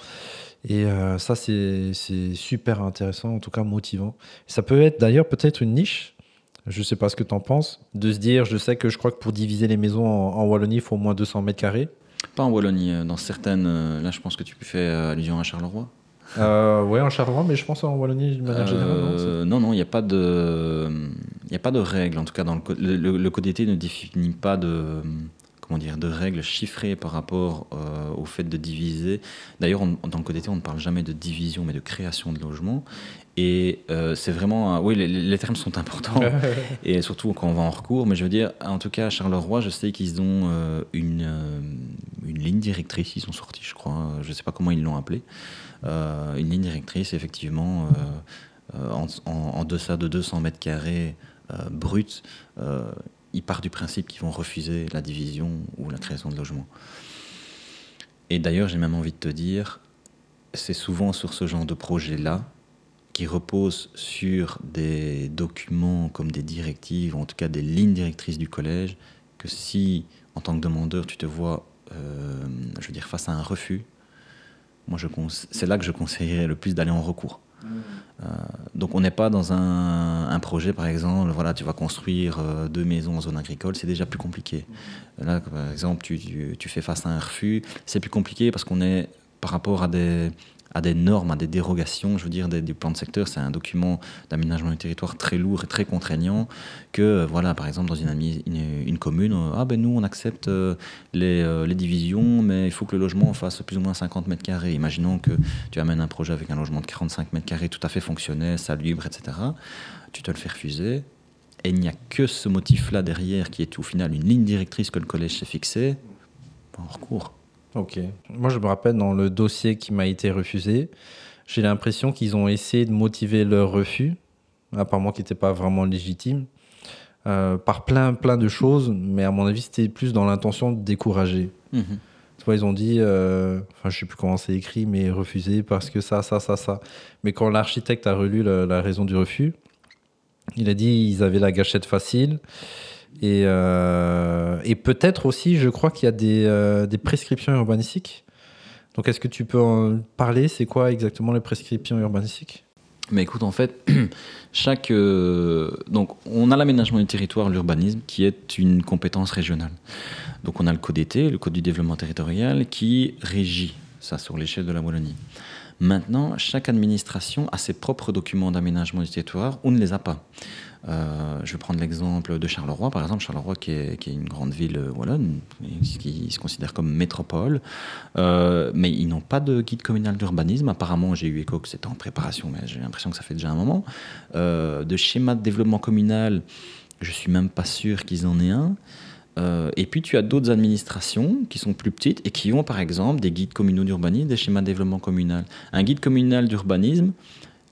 B: Et ça, c'est super intéressant, en tout cas motivant. Ça peut être d'ailleurs peut-être une niche, je ne sais pas ce que tu en penses, de se dire, je sais que je crois que pour diviser les maisons en Wallonie, il faut au moins 200 mètres carrés.
A: Pas en Wallonie, dans certaines, là je pense que tu fais allusion à Charleroi.
B: Oui, en Charleroi, mais je pense en Wallonie de manière générale.
A: Non, il n'y a pas de règles. En tout cas, le CODT ne définit pas de règles chiffrées par rapport au fait de diviser. D'ailleurs, dans le CODT, on ne parle jamais de division, mais de création de logements. Et c'est vraiment... oui, les termes sont importants, et surtout quand on va en recours. Mais je veux dire, en tout cas, à Charleroi, je sais qu'ils ont une ligne directrice. Ils sont sortis, je crois. Je ne sais pas comment ils l'ont appelée. Une ligne directrice, effectivement, en deçà de 200 mètres carrés bruts, ils partent du principe qu'ils vont refuser la division ou la création de logements. Et d'ailleurs, j'ai même envie de te dire, c'est souvent sur ce genre de projet-là, qui repose sur des documents comme des directives, ou en tout cas des lignes directrices du collège, que si, en tant que demandeur, tu te vois, face à un refus, moi, c'est là que je conseillerais le plus d'aller en recours. Donc on n'est pas dans un projet, par exemple, voilà, tu vas construire 2 maisons en zone agricole, c'est déjà plus compliqué. Là, par exemple, tu fais face à un refus, c'est plus compliqué parce qu'on est par rapport à des normes, à des dérogations, je veux dire, des plans de secteur. C'est un document d'aménagement du territoire très lourd et très contraignant que, voilà, par exemple, dans une commune, nous, on accepte les divisions, mais il faut que le logement fasse plus ou moins 50 mètres carrés. Imaginons que tu amènes un projet avec un logement de 45 mètres carrés tout à fait fonctionnel, salubre, etc. Tu te le fais refuser. Et il n'y a que ce motif-là derrière qui est au final une ligne directrice que le collège s'est fixée. En recours.
B: Ok. Moi, je me rappelle dans le dossier qui m'a été refusé, j'ai l'impression qu'ils ont essayé de motiver leur refus, apparemment qui n'était pas vraiment légitime, par plein de choses, mais à mon avis, c'était plus dans l'intention de décourager. Tu vois, ils ont dit, je ne sais plus comment c'est écrit, mais refusé parce que ça. Mais quand l'architecte a relu la raison du refus, il a dit ils avaient la gâchette facile. Et peut-être aussi, je crois qu'il y a des prescriptions urbanistiques. Donc, est-ce que tu peux en parler? C'est quoi exactement les prescriptions urbanistiques?
A: Mais écoute, en fait, donc, on a l'aménagement du territoire, l'urbanisme, qui est une compétence régionale. Donc, on a le CODT, le Code du développement territorial, qui régit ça sur l'échelle de la Wallonie. Maintenant, chaque administration a ses propres documents d'aménagement du territoire ou ne les a pas. Je vais prendre l'exemple de Charleroi, par exemple. Charleroi, qui est une grande ville wallonne, qui se considère comme métropole. Mais ils n'ont pas de guide communal d'urbanisme. Apparemment, j'ai eu écho que c'était en préparation, mais j'ai l'impression que ça fait déjà un moment. De schéma de développement communal, je ne suis même pas sûr qu'ils en aient un. Et puis tu as d'autres administrations qui sont plus petites et qui ont par exemple des guides communaux d'urbanisme, des schémas de développement communal. Un guide communal d'urbanisme,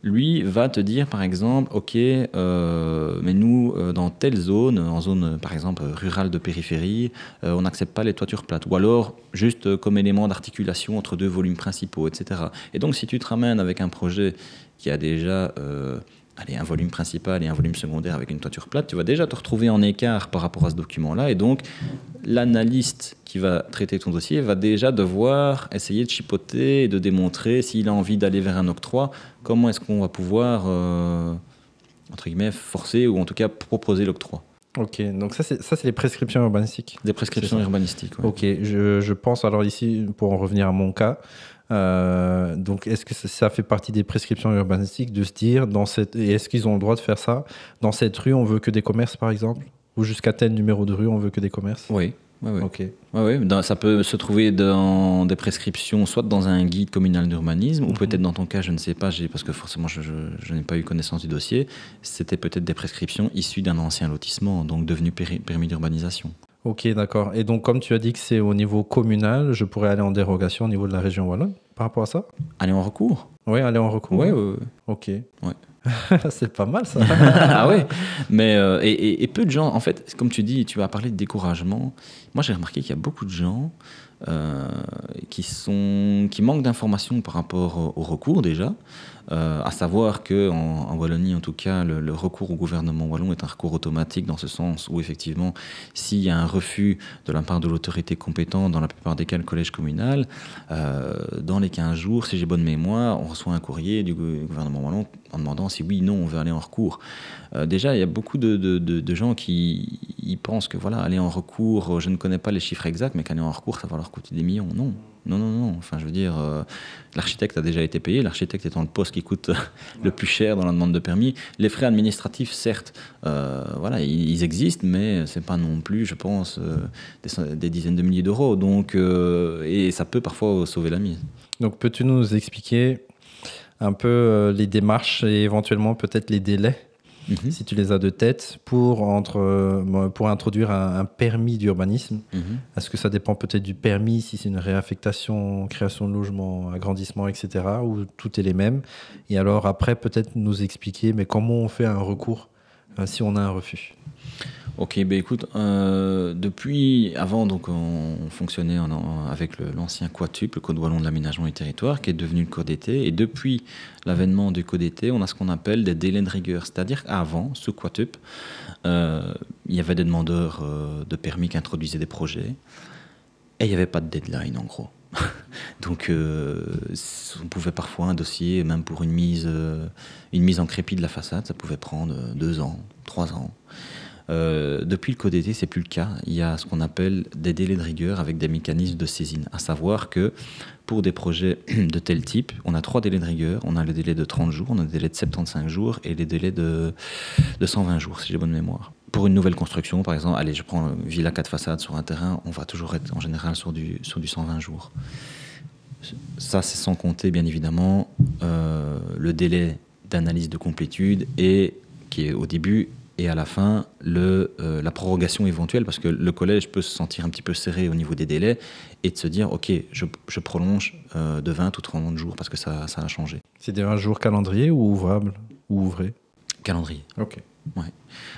A: lui, va te dire par exemple, ok, mais nous, dans telle zone, en zone par exemple rurale de périphérie, on n'accepte pas les toitures plates. Ou alors juste comme élément d'articulation entre deux volumes principaux, etc. Et donc si tu te ramènes avec un projet qui a déjà... un volume principal et un volume secondaire avec une toiture plate, tu vas déjà te retrouver en écart par rapport à ce document-là. Et donc, l'analyste qui va traiter ton dossier va déjà devoir essayer de chipoter et de démontrer s'il a envie d'aller vers un octroi, comment est-ce qu'on va pouvoir, entre guillemets, forcer ou en tout cas proposer l'octroi.
B: Ok, donc ça c'est les prescriptions urbanistiques.
A: Des prescriptions urbanistiques, ouais.
B: Ok, je pense alors ici, pour en revenir à mon cas, donc est-ce que ça fait partie des prescriptions urbanistiques de se dire, et est-ce qu'ils ont le droit de faire ça? Dans cette rue, on veut que des commerces, par exemple? Ou jusqu'à tel numéro de rue, on veut que des commerces?
A: Oui. Ouais.
B: Ok.
A: Ouais. Ça peut se trouver dans des prescriptions, soit dans un guide communal d'urbanisme, ou peut-être dans ton cas, je ne sais pas, parce que forcément je n'ai pas eu connaissance du dossier, c'était peut-être des prescriptions issues d'un ancien lotissement, donc devenu permis d'urbanisation.
B: Ok, d'accord. Et donc, comme tu as dit que c'est au niveau communal, je pourrais aller en dérogation au niveau de la région wallonne par rapport à ça?
A: Aller en recours?
B: Oui, aller en recours.
A: Ouais.
B: Ok.
A: Ouais.
B: C'est pas mal ça.
A: Ah ouais. Mais et peu de gens, en fait, comme tu dis, tu as parlé de découragement. Moi, j'ai remarqué qu'il y a beaucoup de gens qui manquent d'informations par rapport au recours déjà. À savoir qu'en Wallonie, en tout cas, le recours au gouvernement wallon est un recours automatique dans ce sens où, effectivement, s'il y a un refus de la part de l'autorité compétente, dans la plupart des cas, le collège communal, dans les 15 jours, si j'ai bonne mémoire, on reçoit un courrier du gouvernement wallon en demandant si oui, non, on veut aller en recours. Déjà, il y a beaucoup de gens qui pensent que, voilà, aller en recours, je ne connais pas les chiffres exacts, mais qu'aller en recours, ça va leur coûter des millions. Non. Enfin, je veux dire, l'architecte a déjà été payé. L'architecte étant le poste qui coûte le plus cher dans la demande de permis. Les frais administratifs, certes, voilà, ils existent, mais c'est pas non plus, je pense, des dizaines de milliers d'euros. Donc, et ça peut parfois sauver la mise.
B: Donc, peux-tu nous expliquer un peu les démarches et éventuellement peut-être les délais, si tu les as de tête, pour introduire un permis d'urbanisme? Est-ce que ça dépend peut-être du permis, si c'est une réaffectation, création de logement, agrandissement, etc., ou tout est les mêmes? Et alors après, peut-être nous expliquer, mais comment on fait un recours si on a un refus?
A: Ok, ben écoute, depuis avant, donc on fonctionnait avec l'ancien Quatup, le Code wallon de l'aménagement du territoire, qui est devenu le Code été. Et depuis l'avènement du Code été, on a ce qu'on appelle des délais de rigueur. C'est-à-dire qu'avant, sous Quatup, il y avait des demandeurs de permis qui introduisaient des projets. Et il n'y avait pas de deadline, en gros. Donc, on pouvait parfois un dossier, même pour une mise en crépi de la façade, ça pouvait prendre 2 ans, 3 ans. Depuis le Code été, c'est plus le cas. Il y a ce qu'on appelle des délais de rigueur avec des mécanismes de saisine. À savoir que pour des projets de tel type, on a 3 délais de rigueur. On a le délai de 30 jours, on a le délai de 75 jours et les délais de 120 jours, si j'ai bonne mémoire. Pour une nouvelle construction, par exemple, allez, je prends une villa 4 façades sur un terrain, on va toujours être en général sur du 120 jours. Ça, c'est sans compter, bien évidemment, le délai d'analyse de complétude et qui est au début et à la fin, la prorogation éventuelle, parce que le collège peut se sentir un petit peu serré au niveau des délais et de se dire, ok, je prolonge de 20 ou 30 jours parce que ça a changé.
B: C'est des 20 jours calendrier ou ouvrables ou ouvrés?
A: Calendrier.
B: Ok.
A: Ouais.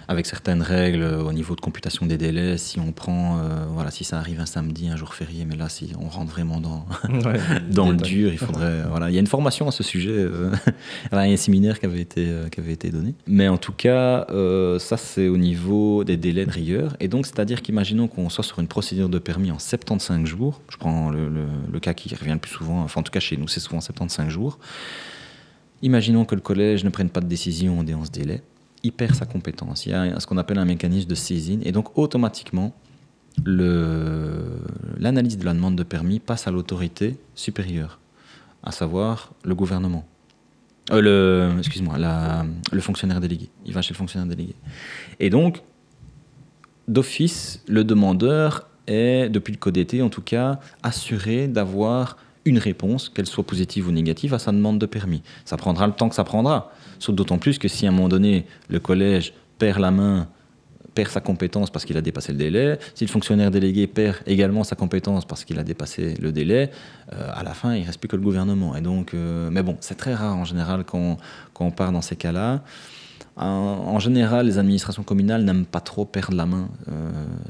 A: Avec certaines règles au niveau de computation des délais, si on prend, voilà, si ça arrive un samedi, un jour férié, mais là, si on rentre vraiment dans le dur, il faudrait, voilà, il y a une formation à ce sujet, il y a un séminaire qui avait été donné. Mais en tout cas, ça c'est au niveau des délais de rigueur, et donc c'est-à-dire qu'imaginons qu'on soit sur une procédure de permis en 75 jours, je prends le cas qui revient le plus souvent, enfin en tout cas chez nous, c'est souvent 75 jours. Imaginons que le collège ne prenne pas de décision dans ce délai. Il perd sa compétence. Il y a ce qu'on appelle un mécanisme de saisine. Et donc, automatiquement, l'analyse de la demande de permis passe à l'autorité supérieure, à savoir le gouvernement. Excuse-moi, le fonctionnaire délégué. Il va chez le fonctionnaire délégué. Et donc, d'office, le demandeur est, depuis le code d'été en tout cas, assuré d'avoir une réponse, qu'elle soit positive ou négative, à sa demande de permis. Ça prendra le temps que ça prendra. Sauf d'autant plus que si à un moment donné, le collège perd la main, perd sa compétence parce qu'il a dépassé le délai, si le fonctionnaire délégué perd également sa compétence parce qu'il a dépassé le délai, à la fin, il ne reste plus que le gouvernement. Et donc, mais bon, c'est très rare en général quand on part dans ces cas-là. En général, les administrations communales n'aiment pas trop perdre la main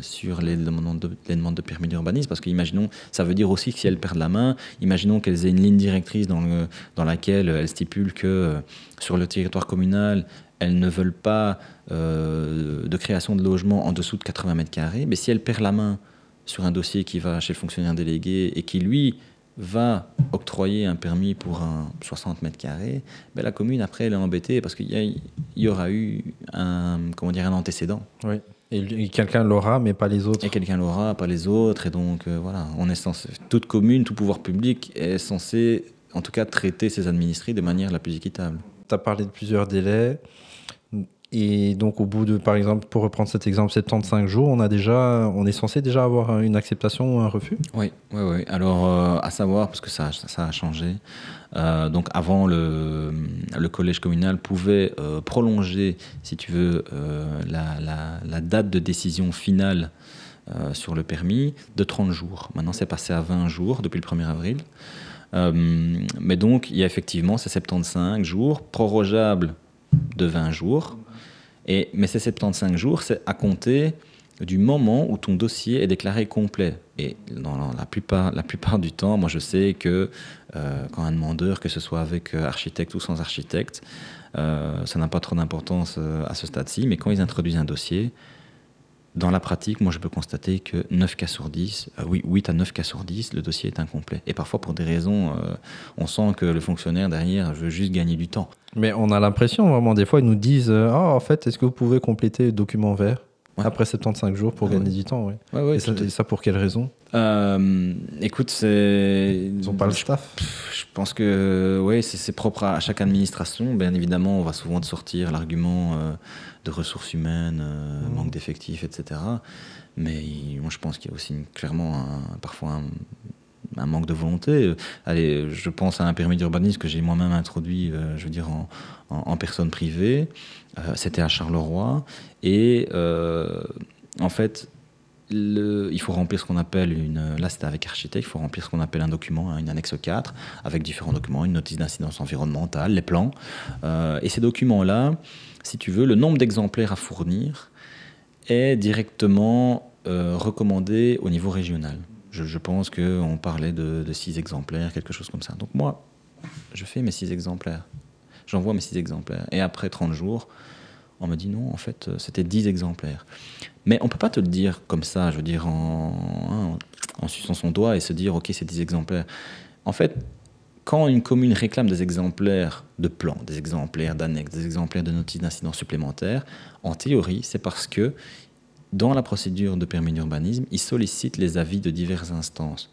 A: sur les demandes de permis d'urbanisme, parce qu'imaginons, ça veut dire aussi que si elles perdent la main, imaginons qu'elles aient une ligne directrice dans laquelle elles stipulent que sur le territoire communal, elles ne veulent pas de création de logements en dessous de 80 mètres carrés, mais si elles perdent la main sur un dossier qui va chez le fonctionnaire délégué et qui, lui, va octroyer un permis pour un 60 mètres carrés, ben la commune, après, elle est embêtée parce qu'il y aura eu un antécédent.
B: Oui. Et quelqu'un l'aura, mais pas les autres.
A: Et quelqu'un l'aura, pas les autres. Et donc, voilà, toute commune, tout pouvoir public est censé, en tout cas, traiter ses administrés de manière la plus équitable.
B: Tu as parlé de plusieurs délais. Et donc, au bout de, par exemple, pour reprendre cet exemple, 75 jours, on est censé déjà avoir une acceptation ou un refus ?
A: Oui. Alors, à savoir, parce que ça a changé, donc avant, le collège communal pouvait prolonger, si tu veux, la date de décision finale sur le permis de 30 jours. Maintenant, c'est passé à 20 jours depuis le 1er avril. Mais donc, il y a effectivement ces 75 jours, prorogeables de 20 jours. Mais ces 75 jours, c'est à compter du moment où ton dossier est déclaré complet. Et dans la plupart du temps, moi je sais que quand un demandeur, que ce soit avec architecte ou sans architecte, ça n'a pas trop d'importance à ce stade-ci, mais quand ils introduisent un dossier, dans la pratique, moi je peux constater que 9 cas sur 10, 8 à 9 cas sur 10, le dossier est incomplet. Et parfois pour des raisons, on sent que le fonctionnaire derrière veut juste gagner du temps.
B: Mais on a l'impression, vraiment, des fois, ils nous disent en fait, est-ce que vous pouvez compléter le document vert après 75 jours pour gagner du temps et ça, pour quelle raison ?
A: Écoute,
B: ils n'ont pas le staff.
A: Je pense que c'est propre à chaque administration. Bien évidemment, on va souvent te sortir l'argument de ressources humaines, manque d'effectifs, etc. Mais moi, je pense qu'il y a aussi clairement parfois un manque de volonté. Allez, je pense à un permis d'urbanisme que j'ai moi-même introduit, je veux dire, en personne privée. C'était à Charleroi. Et en fait, il faut remplir ce qu'on appelle là c'était avec architecte, il faut remplir ce qu'on appelle un document, une annexe 4, avec différents documents, une notice d'incidence environnementale, les plans. Et ces documents-là, si tu veux, le nombre d'exemplaires à fournir est directement recommandé au niveau régional. Je pense qu'on parlait de 6 exemplaires, quelque chose comme ça. Donc moi, je fais mes 6 exemplaires. J'envoie mes 6 exemplaires. Et après 30 jours, on me dit non, en fait, c'était 10 exemplaires. Mais on ne peut pas te le dire comme ça, je veux dire, en suçant son doigt et se dire, OK, c'est 10 exemplaires. En fait, quand une commune réclame des exemplaires de plans, des exemplaires d'annexes, des exemplaires de notices d'incidents supplémentaires, en théorie, c'est parce que dans la procédure de permis d'urbanisme, ils sollicitent les avis de diverses instances,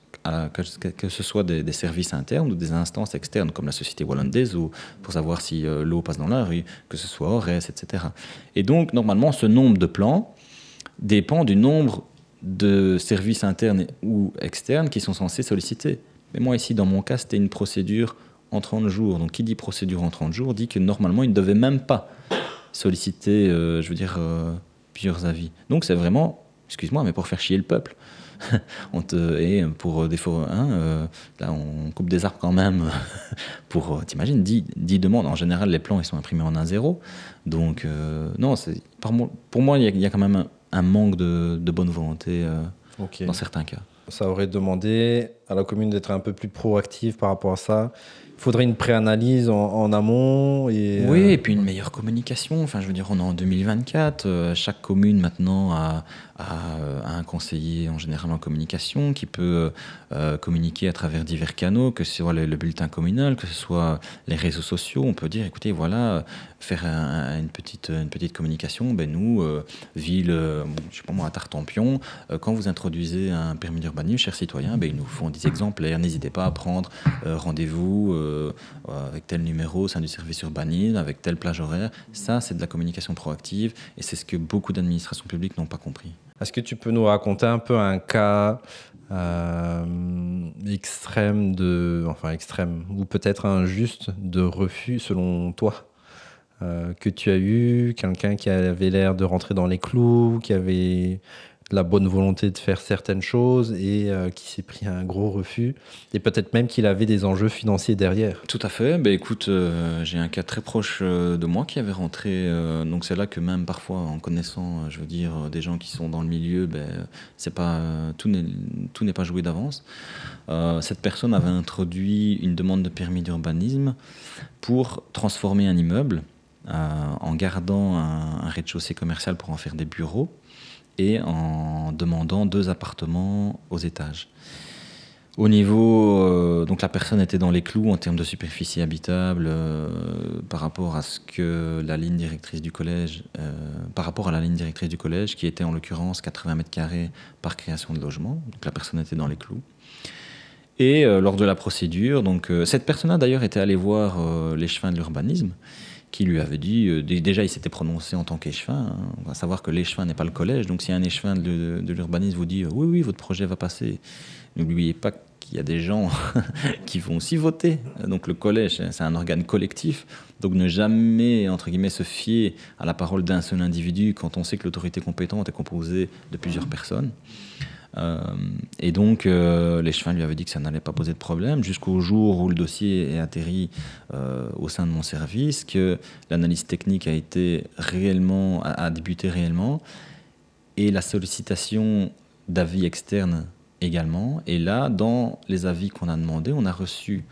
A: que ce soit des services internes ou des instances externes, comme la Société Hollandaise, ou pour savoir si l'eau passe dans la rue, que ce soit ORES, etc. Et donc, normalement, ce nombre de plans dépend du nombre de services internes ou externes qui sont censés solliciter. Mais moi, ici, dans mon cas, c'était une procédure en 30 jours. Donc, qui dit procédure en 30 jours dit que normalement, ils ne devaient même pas solliciter, plusieurs avis. Donc, c'est vraiment, excuse-moi, mais pour faire chier le peuple. Pour des fois, là, on coupe des arbres quand même. Pour, t'imagines, 10 demandes. En général, les plans, ils sont imprimés en 1-0. Donc, non, pour moi, il y a quand même un manque de bonne volonté dans certains cas.
B: Ça aurait demandé à la commune d'être un peu plus proactive par rapport à ça. Il faudrait une préanalyse en amont.
A: Oui, et puis une meilleure communication. Enfin, je veux dire, on est en 2024. Chaque commune, maintenant, a un conseiller, en général, en communication, qui peut communiquer à travers divers canaux, que ce soit le bulletin communal, que ce soit les réseaux sociaux. On peut dire, écoutez, voilà, faire une petite communication. Ben, nous, ville, je sais pas moi, à Tartampion, quand vous introduisez un permis d'urbanisme, chers citoyens, ben, il nous faut des exemplaires, n'hésitez pas à prendre rendez-vous avec tel numéro au sein du service urbanisme, avec telle plage horaire. Ça, c'est de la communication proactive et c'est ce que beaucoup d'administrations publiques n'ont pas compris.
B: Est-ce que tu peux nous raconter un peu un cas extrême ou peut-être injuste de refus selon toi que tu as eu, quelqu'un qui avait l'air de rentrer dans les clous, qui avait la bonne volonté de faire certaines choses et qui s'est pris un gros refus et peut-être même qu'il avait des enjeux financiers derrière.
A: Tout à fait. Écoute, j'ai un cas très proche de moi qui avait rentré. Donc c'est là que même parfois, en connaissant, je veux dire, des gens qui sont dans le milieu, c'est pas tout n'est pas joué d'avance. Cette personne avait introduit une demande de permis d'urbanisme pour transformer un immeuble en gardant un rez-de-chaussée commercial pour en faire des bureaux et en demandant 2 appartements aux étages. Au niveau, donc la personne était dans les clous en termes de superficie habitable par rapport à ce que la ligne directrice du collège, qui était en l'occurrence 80 mètres carrés par création de logement. Donc la personne était dans les clous. Et lors de la procédure, donc cette personne-là d'ailleurs était allée voir l'échevin de l'urbanisme, qui lui avait dit, déjà il s'était prononcé en tant qu'échevin, hein. On va savoir que l'échevin n'est pas le collège, donc si un échevin de l'urbanisme vous dit oui, votre projet va passer, n'oubliez pas qu'il y a des gens qui vont aussi voter. Donc le collège, c'est un organe collectif, donc ne jamais, entre guillemets, se fier à la parole d'un seul individu quand on sait que l'autorité compétente est composée de plusieurs personnes. Et donc, l'échevin lui avait dit que ça n'allait pas poser de problème, jusqu'au jour où le dossier est atterri au sein de mon service, que l'analyse technique a débuté réellement, et la sollicitation d'avis externes également. Et là, dans les avis qu'on a demandés, on a reçu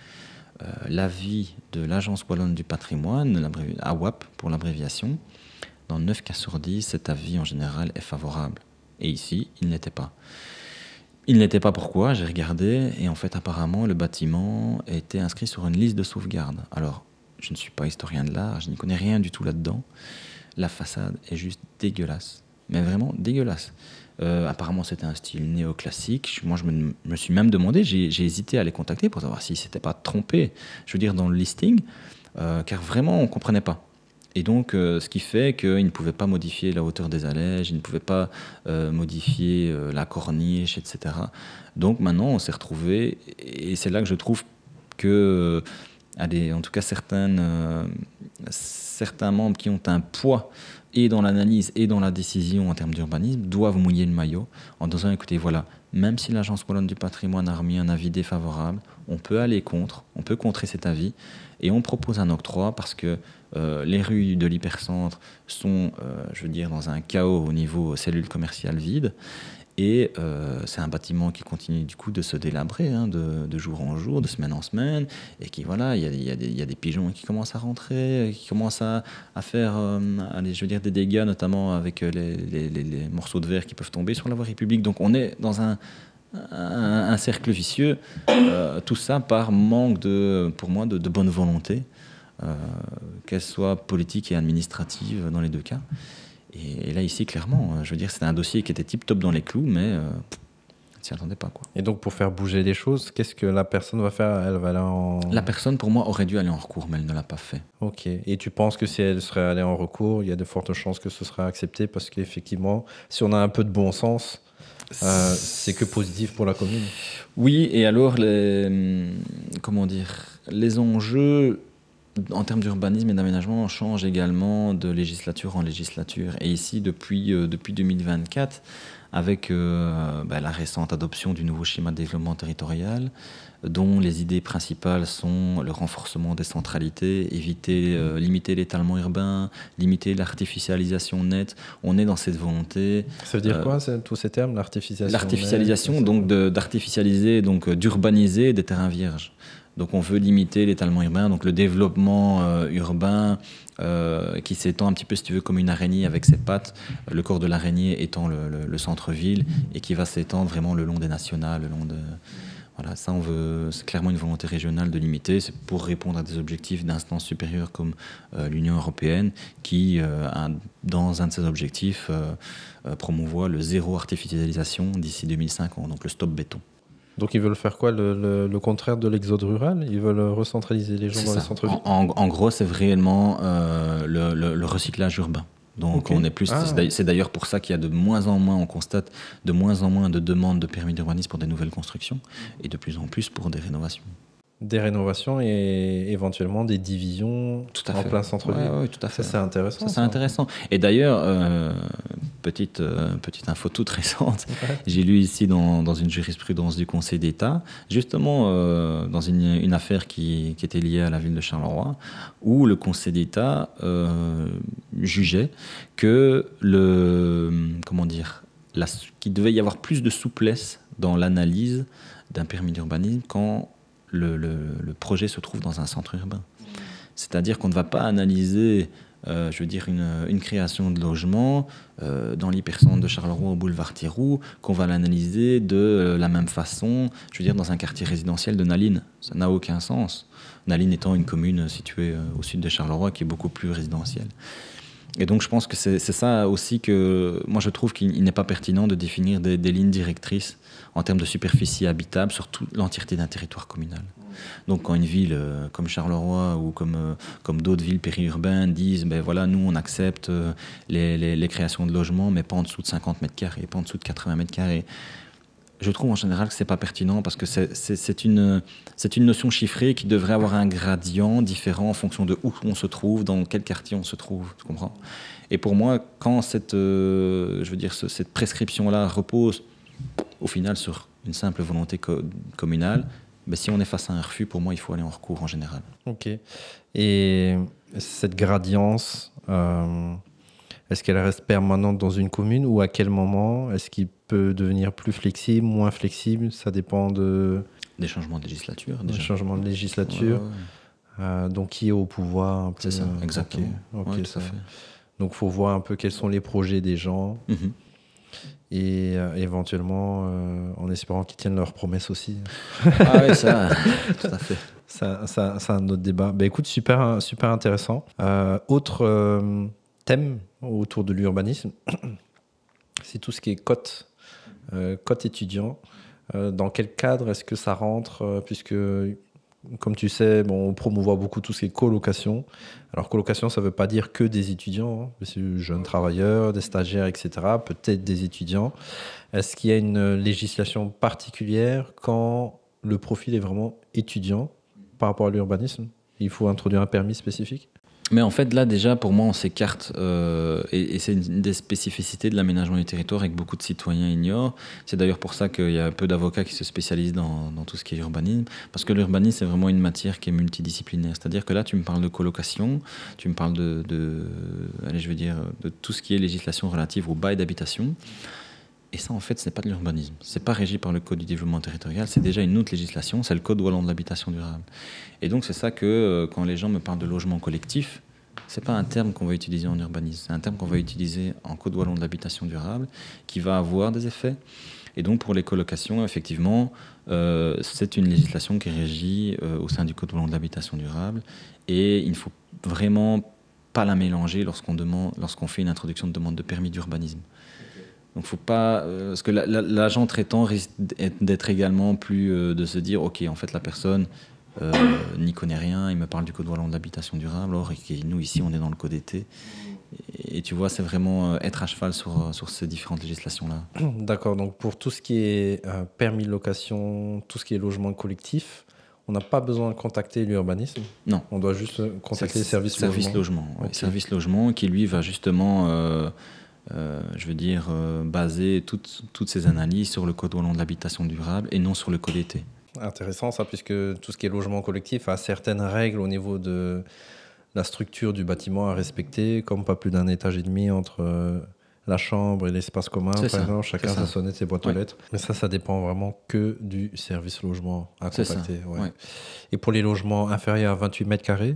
A: l'avis de l'Agence wallonne du patrimoine, AWAP pour l'abréviation. Dans 9 cas sur 10, cet avis en général est favorable. Et ici, il n'était pas. Il n'était pas pourquoi, j'ai regardé, et en fait apparemment le bâtiment était inscrit sur une liste de sauvegarde. Alors, je ne suis pas historien de l'art, je n'y connais rien du tout là-dedans. La façade est juste dégueulasse, mais vraiment dégueulasse. Apparemment c'était un style néoclassique. Moi je me suis même demandé, j'ai hésité à les contacter pour savoir s'ils ne s'étaient pas trompés, je veux dire dans le listing, car vraiment on ne comprenait pas. Et donc, ce qui fait qu'ils ne pouvaient pas modifier la hauteur des allèges, ils ne pouvaient pas modifier la corniche, etc. Donc maintenant, on s'est retrouvés, et c'est là que je trouve que, en tout cas certains membres qui ont un poids et dans l'analyse et dans la décision en termes d'urbanisme doivent mouiller le maillot en disant, écoutez, voilà, même si l'Agence wallonne du patrimoine a remis un avis défavorable, on peut aller contre, on peut contrer cet avis, et on propose un octroi parce que les rues de l'hypercentre sont, je veux dire, dans un chaos au niveau cellules commerciales vides. Et c'est un bâtiment qui continue du coup de se délabrer de jour en jour, de semaine en semaine, et qui voilà, il y a des pigeons qui commencent à rentrer, qui commencent à faire je veux dire, des dégâts, notamment avec les morceaux de verre qui peuvent tomber sur la voirie publique. Donc on est dans un cercle vicieux, tout ça par manque pour moi de bonne volonté, qu'elle soit politique et administrative dans les 2 cas. Et là, ici, clairement, je veux dire, c'était un dossier qui était tip-top dans les clous, mais on ne s'y attendait pas, quoi.
B: Et donc, pour faire bouger les choses, qu'est-ce que la personne va faire? Elle va aller
A: La personne, pour moi, aurait dû aller en recours, mais elle ne l'a pas fait.
B: Ok. Et tu penses que si elle serait allée en recours, il y a de fortes chances que ce sera accepté? Parce qu'effectivement, si on a un peu de bon sens, c'est que positif pour la commune.
A: Oui, et alors, les enjeux en termes d'urbanisme et d'aménagement changent également de législature en législature. Et ici, depuis 2024, avec la récente adoption du nouveau schéma de développement territorial, dont les idées principales sont le renforcement des centralités, limiter l'étalement urbain, limiter l'artificialisation nette. On est dans cette volonté.
B: Ça veut dire quoi, tous ces termes, l'artificialisation?
A: L'artificialisation, donc d'artificialiser, donc d'urbaniser des terrains vierges. Donc on veut limiter l'étalement urbain, donc le développement urbain qui s'étend un petit peu, si tu veux, comme une araignée avec ses pattes, le corps de l'araignée étant le centre-ville, et qui va s'étendre vraiment le long des nationales, le long de... Voilà, ça c'est clairement une volonté régionale de limiter, c'est pour répondre à des objectifs d'instances supérieures comme l'Union européenne, qui, dans un de ses objectifs, promouvoit le zéro artificialisation d'ici 2050, donc le stop béton.
B: Donc ils veulent faire quoi, le contraire de l'exode rural? Ils veulent recentraliser les gens
A: C'est
B: dans les
A: ça.
B: centres-villes?
A: En gros, c'est réellement le recyclage urbain. Donc,
B: Ok.
A: on est plus.
B: Ah,
A: C'est d'ailleurs pour ça qu'il y a de moins en moins, on constate de moins en moins de demandes de permis d'urbanisme pour des nouvelles constructions et de plus en plus pour des rénovations.
B: des rénovations et éventuellement des divisions
A: Tout à
B: en
A: fait.
B: plein centre-ville.
A: Ouais, tout à fait.
B: Ça, c'est intéressant.
A: Ça, c'est intéressant. Et d'ailleurs, petite info toute récente,
B: Ouais.
A: j'ai lu ici dans une jurisprudence du Conseil d'État, justement dans une affaire qui était liée à la ville de Charleroi, où le Conseil d'État jugeait que qu'il devait y avoir plus de souplesse dans l'analyse d'un permis d'urbanisme quand le projet se trouve dans un centre urbain. C'est-à-dire qu'on ne va pas analyser, je veux dire, une création de logement dans l'hypercentre de Charleroi au boulevard Thiroux, qu'on va l'analyser de la même façon, je veux dire, dans un quartier résidentiel de Naline. Ça n'a aucun sens. Naline étant une commune située au sud de Charleroi qui est beaucoup plus résidentielle. Et donc je pense que c'est ça aussi que moi je trouve qu'il n'est pas pertinent de définir des lignes directrices en termes de superficie habitable sur toute l'entièreté d'un territoire communal. Donc quand une ville comme Charleroi ou comme d'autres villes périurbaines disent ben voilà, nous on accepte les créations de logements mais pas en dessous de 50 mètres carrés, pas en dessous de 80 mètres carrés. Je trouve en général que c'est pas pertinent parce que c'est une notion chiffrée qui devrait avoir un gradient différent en fonction de où on se trouve, dans quel quartier on se trouve, tu comprends? Et pour moi, quand cette prescription-là repose au final sur une simple volonté communale, ben, si on est face à un refus, pour moi, il faut aller en recours en général.
B: Ok. Et cette gradience, est-ce qu'elle reste permanente dans une commune ou à quel moment est-ce qu'il peut devenir plus flexible, moins flexible? Ça dépend
A: Des changements de législature,
B: des
A: déjà.
B: changements de législature.
A: Ouais.
B: Donc qui est au pouvoir un peu,
A: C'est ça, exactement.
B: Ok,
A: Ouais, tout
B: ça
A: à fait.
B: Donc il faut voir un peu quels sont les projets des gens
A: Mhm.
B: et éventuellement en espérant qu'ils tiennent leurs promesses aussi.
A: Ah oui, ça, tout à fait.
B: C'est un autre débat. Ben, écoute, super, super intéressant. Autre thème autour de l'urbanisme, c'est tout ce qui est cote étudiant. Dans quel cadre est-ce que ça rentre puisque, comme tu sais, on promouvoit beaucoup tout ce qui est colocation. Alors, colocation, ça ne veut pas dire que des étudiants, hein, mais c'est jeunes travailleurs, des stagiaires, etc. Peut-être des étudiants. Est-ce qu'il y a une législation particulière quand le profil est vraiment étudiant par rapport à l'urbanisme? Il faut introduire un permis spécifique?
A: Mais en fait, là, déjà, pour moi, on s'écarte, et c'est une des spécificités de l'aménagement du territoire et que beaucoup de citoyens ignorent. C'est d'ailleurs pour ça qu'il y a peu d'avocats qui se spécialisent dans tout ce qui est urbanisme, parce que l'urbanisme, c'est vraiment une matière qui est multidisciplinaire. C'est-à-dire que là, tu me parles de colocation, tu me parles allez, je veux dire, de tout ce qui est législation relative au bail d'habitation. Et ça, en fait, ce n'est pas de l'urbanisme. Ce n'est pas régi par le Code du développement territorial, c'est déjà une autre législation, c'est le Code wallon de l'habitation durable. Et donc, c'est ça que quand les gens me parlent de logement collectif, ce n'est pas un terme qu'on va utiliser en urbanisme, c'est un terme qu'on va utiliser en Code wallon de l'habitation durable, qui va avoir des effets. Et donc, pour les colocations, effectivement, c'est une législation qui est régie au sein du Code wallon de l'habitation durable. Et il ne faut vraiment pas la mélanger lorsqu'on fait une introduction de demande de permis d'urbanisme. Donc, faut pas, parce que l'agent traitant risque d'être également plus de se dire, ok, en fait, la personne n'y connaît rien, il me parle du Code wallon de l'habitation durable, or nous ici, on est dans le Code été. Et tu vois, c'est vraiment être à cheval sur ces différentes législations-là.
B: D'accord. Donc pour tout ce qui est permis de location, tout ce qui est logement collectif, on n'a pas besoin de contacter l'urbanisme.
A: Non.
B: On doit juste contacter les services
A: logement.
B: Okay.
A: Service logement qui lui va justement je veux dire, baser toutes ces analyses sur le Code wallon de l'habitation durable et non sur le Code été.
B: Intéressant ça, puisque tout ce qui est logement collectif a certaines règles au niveau de la structure du bâtiment à respecter, comme pas plus d'un étage et demi entre la chambre et l'espace commun, par exemple, chacun sa sonnette, ses boîtes aux lettres. Mais ça dépend vraiment que du service logement à contacter. Ouais. Et pour les logements inférieurs à 28 mètres carrés,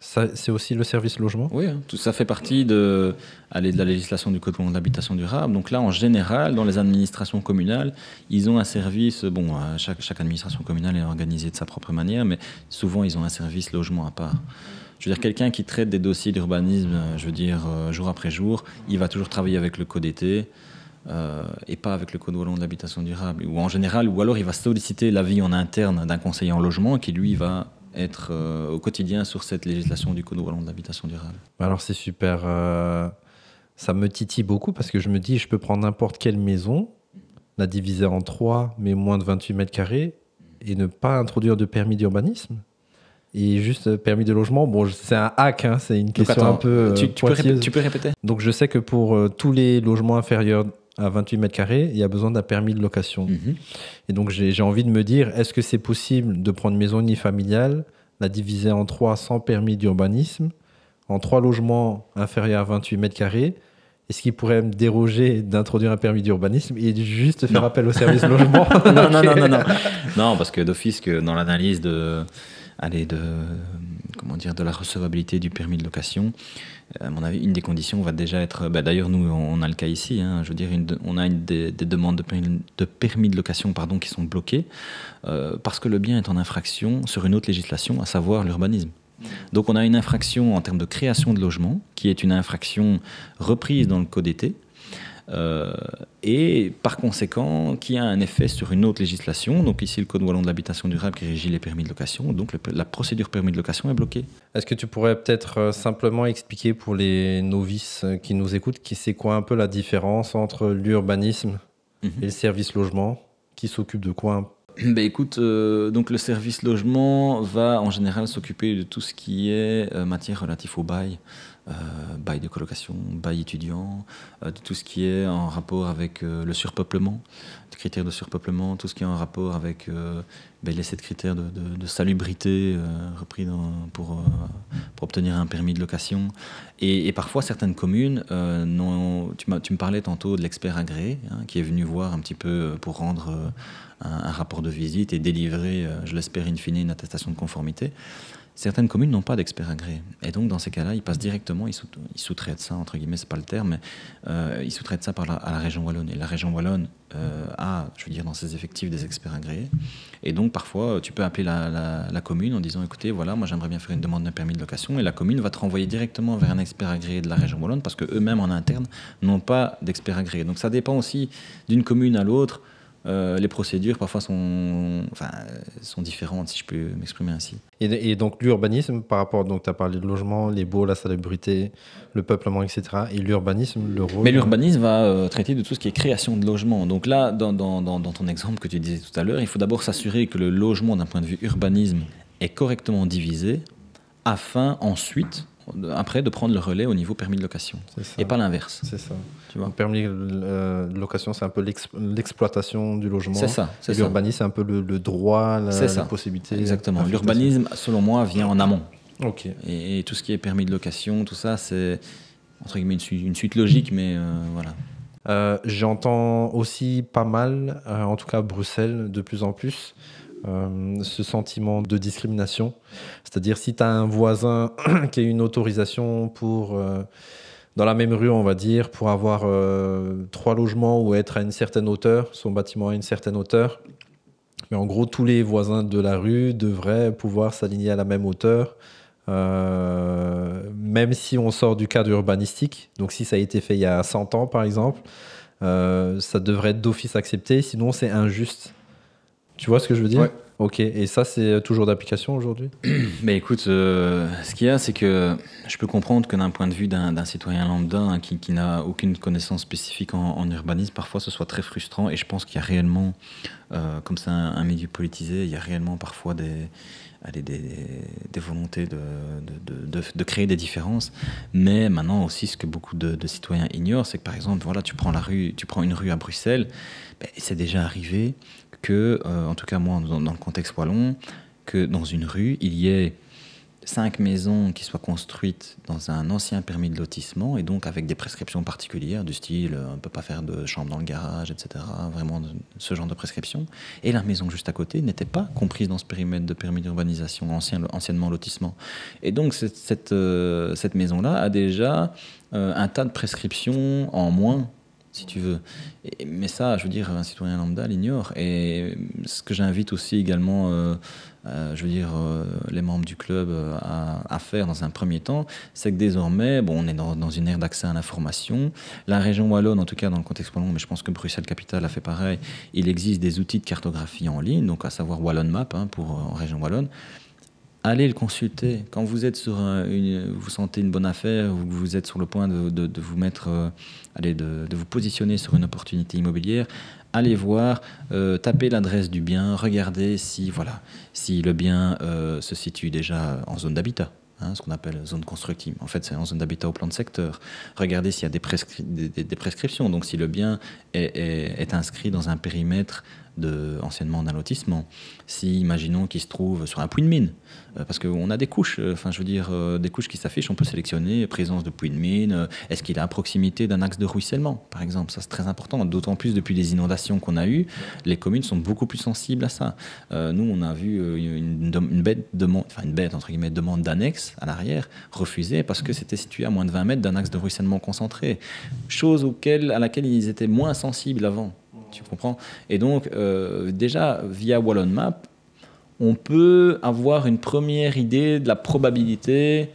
B: c'est aussi le service logement?
A: Oui, tout ça fait partie de la législation du Code wallon de l'habitation durable. Donc là, en général, dans les administrations communales, ils ont un service, bon, chaque administration communale est organisée de sa propre manière, mais souvent, ils ont un service logement à part. Je veux dire, quelqu'un qui traite des dossiers d'urbanisme, je veux dire, jour après jour, il va toujours travailler avec le Code été. et pas avec le Code wallon de l'habitation durable. Ou en général, ou alors il va solliciter l'avis en interne d'un conseiller en logement qui, lui, va être au quotidien sur cette législation du Code wallon de l'habitation durable.
B: Alors c'est super, ça me titille beaucoup parce que je me dis, je peux prendre n'importe quelle maison, la diviser en 3, mais moins de 28 mètres carrés, et ne pas introduire de permis d'urbanisme. Et juste permis de logement, bon, c'est un hack, hein, c'est une question un peu pointilleuse.
A: Tu peux répéter?
B: Donc je sais que pour tous les logements inférieurs à 28 mètres carrés, il y a besoin d'un permis de location. Et donc j'ai envie de me dire, est-ce que c'est possible de prendre une maison unifamiliale, la diviser en 3 sans permis d'urbanisme, en 3 logements inférieurs à 28 mètres carrés? Est-ce qu'il pourrait me déroger d'introduire un permis d'urbanisme et juste faire appel au service logement?
A: Non, parce que d'office, que dans l'analyse de la recevabilité du permis de location, à mon avis, une des conditions va déjà être... d'ailleurs, nous, on a le cas ici. Je veux dire, on a des demandes de permis de location qui sont bloquées parce que le bien est en infraction sur une autre législation, à savoir l'urbanisme. Donc on a une infraction en termes de création de logement, qui est une infraction reprise dans le Code été, et par conséquent qui a un effet sur une autre législation, donc ici le Code wallon de l'habitation durable qui régit les permis de location, donc la procédure permis de location est bloquée.
B: Est-ce que tu pourrais peut-être simplement expliquer pour les novices qui nous écoutent, c'est quoi un peu la différence entre l'urbanisme et le service logement? Qui s'occupe de quoi?
A: Écoute, donc le service logement va en général s'occuper de tout ce qui est matière relative au bail, bail de colocation, bail étudiant, de tout ce qui est en rapport avec le surpeuplement, les critères de surpeuplement, tout ce qui est en rapport avec les 7 critères de salubrité repris pour obtenir un permis de location. Et parfois, certaines communes, tu me parlais tantôt de l'expert agréé, qui est venu voir un petit peu pour rendre un rapport de visite et délivrer, je l'espère in fine, une attestation de conformité. Certaines communes n'ont pas d'expert agréé. Et donc, dans ces cas-là, ils passent directement, ils sous-traitent ça, entre guillemets, c'est pas le terme, mais ils sous-traitent ça à la région wallonne. Et la région wallonne a, je veux dire, dans ses effectifs des experts agréés. Et donc, parfois, tu peux appeler la commune en disant, écoutez, voilà, moi, j'aimerais bien faire une demande d'un permis de location. Et la commune va te renvoyer directement vers un expert agréé de la région wallonne parce qu'eux-mêmes, en interne, n'ont pas d'expert agréé. Donc, ça dépend aussi d'une commune à l'autre. Les procédures parfois sont différentes, si je peux m'exprimer ainsi.
B: Et donc l'urbanisme, par rapport, donc tu as parlé de logement, les baux, la salubrité, le peuplement, etc. Et l'urbanisme, le rôle...
A: Mais l'urbanisme va traiter de tout ce qui est création de logement. Donc là, dans ton exemple que tu disais tout à l'heure, il faut d'abord s'assurer que le logement, d'un point de vue urbanisme, est correctement divisé, afin ensuite... après de prendre le relais au niveau permis de location et pas l'inverse.
B: C'est ça.
A: Tu vois.
B: Le permis de location, c'est un peu l'exploitation du logement.
A: C'est ça.
B: Et l'urbanisme, c'est un peu le droit, la possibilité.
A: Exactement. L'urbanisme, selon moi, vient en amont.
B: Ok.
A: Et tout ce qui est permis de location, tout ça, c'est entre guillemets une suite logique, mais voilà.
B: J'entends aussi pas mal, en tout cas à Bruxelles, de plus en plus, ce sentiment de discrimination. C'est-à-dire si tu as un voisin qui a une autorisation pour, dans la même rue, on va dire, pour avoir 3 logements ou être à une certaine hauteur, son bâtiment à une certaine hauteur, mais en gros, tous les voisins de la rue devraient pouvoir s'aligner à la même hauteur, même si on sort du cadre urbanistique. Donc si ça a été fait il y a 100 ans, par exemple, ça devrait être d'office accepté, sinon c'est injuste. Tu vois ce que je veux dire?
A: Ouais.
B: Ok, et ça, c'est toujours d'application aujourd'hui?
A: Mais écoute, ce qu'il y a, c'est que je peux comprendre que d'un point de vue d'un citoyen lambda qui n'a aucune connaissance spécifique en urbanisme, parfois ce soit très frustrant. Et je pense qu'il y a réellement, comme c'est un milieu politisé, il y a réellement parfois des volontés de créer des différences. Mais maintenant aussi, ce que beaucoup de citoyens ignorent, c'est que par exemple, voilà, tu prends une rue à Bruxelles, c'est déjà arrivé que, en tout cas moi, dans le contexte wallon, que dans une rue, il y ait 5 maisons qui soient construites dans un ancien permis de lotissement et donc avec des prescriptions particulières du style on ne peut pas faire de chambre dans le garage, etc. Vraiment ce genre de prescriptions. Et la maison juste à côté n'était pas comprise dans ce périmètre de permis d'urbanisation, anciennement lotissement. Et donc cette maison-là a déjà un tas de prescriptions en moins si tu veux. Mais ça, je veux dire, un citoyen lambda l'ignore. Et ce que j'invite aussi également, je veux dire, les membres du club à faire dans un premier temps, c'est que désormais, bon, on est dans une ère d'accès à l'information. La région wallonne, en tout cas dans le contexte wallon, mais je pense que Bruxelles-Capitale a fait pareil, il existe des outils de cartographie en ligne, donc à savoir Wallon Map pour en région wallonne. Allez le consulter. Quand vous êtes vous sentez une bonne affaire ou que vous êtes sur le point de vous mettre, de vous positionner sur une opportunité immobilière, allez voir, tapez l'adresse du bien, regardez si le bien se situe déjà en zone d'habitat. Ce qu'on appelle zone constructive. En fait, c'est en zone d'habitat au plan de secteur. Regardez s'il y a des prescriptions. Donc, si le bien est inscrit dans un périmètre anciennement d'un lotissement. Si, imaginons qu'il se trouve sur un puits de mine, parce qu'on a des couches, des couches qui s'affichent, on peut sélectionner présence de puits de mine, est-ce qu'il est à proximité d'un axe de ruissellement, par exemple. Ça, c'est très important, d'autant plus depuis les inondations qu'on a eues, les communes sont beaucoup plus sensibles à ça. Nous, on a vu une bête entre guillemets, demande d'annexe à l'arrière, refusée parce que c'était situé à moins de 20 mètres d'un axe de ruissellement concentré, chose à laquelle ils étaient moins sensibles avant. Tu comprends? Et donc, déjà, via Wallon Map, on peut avoir une première idée de la probabilité,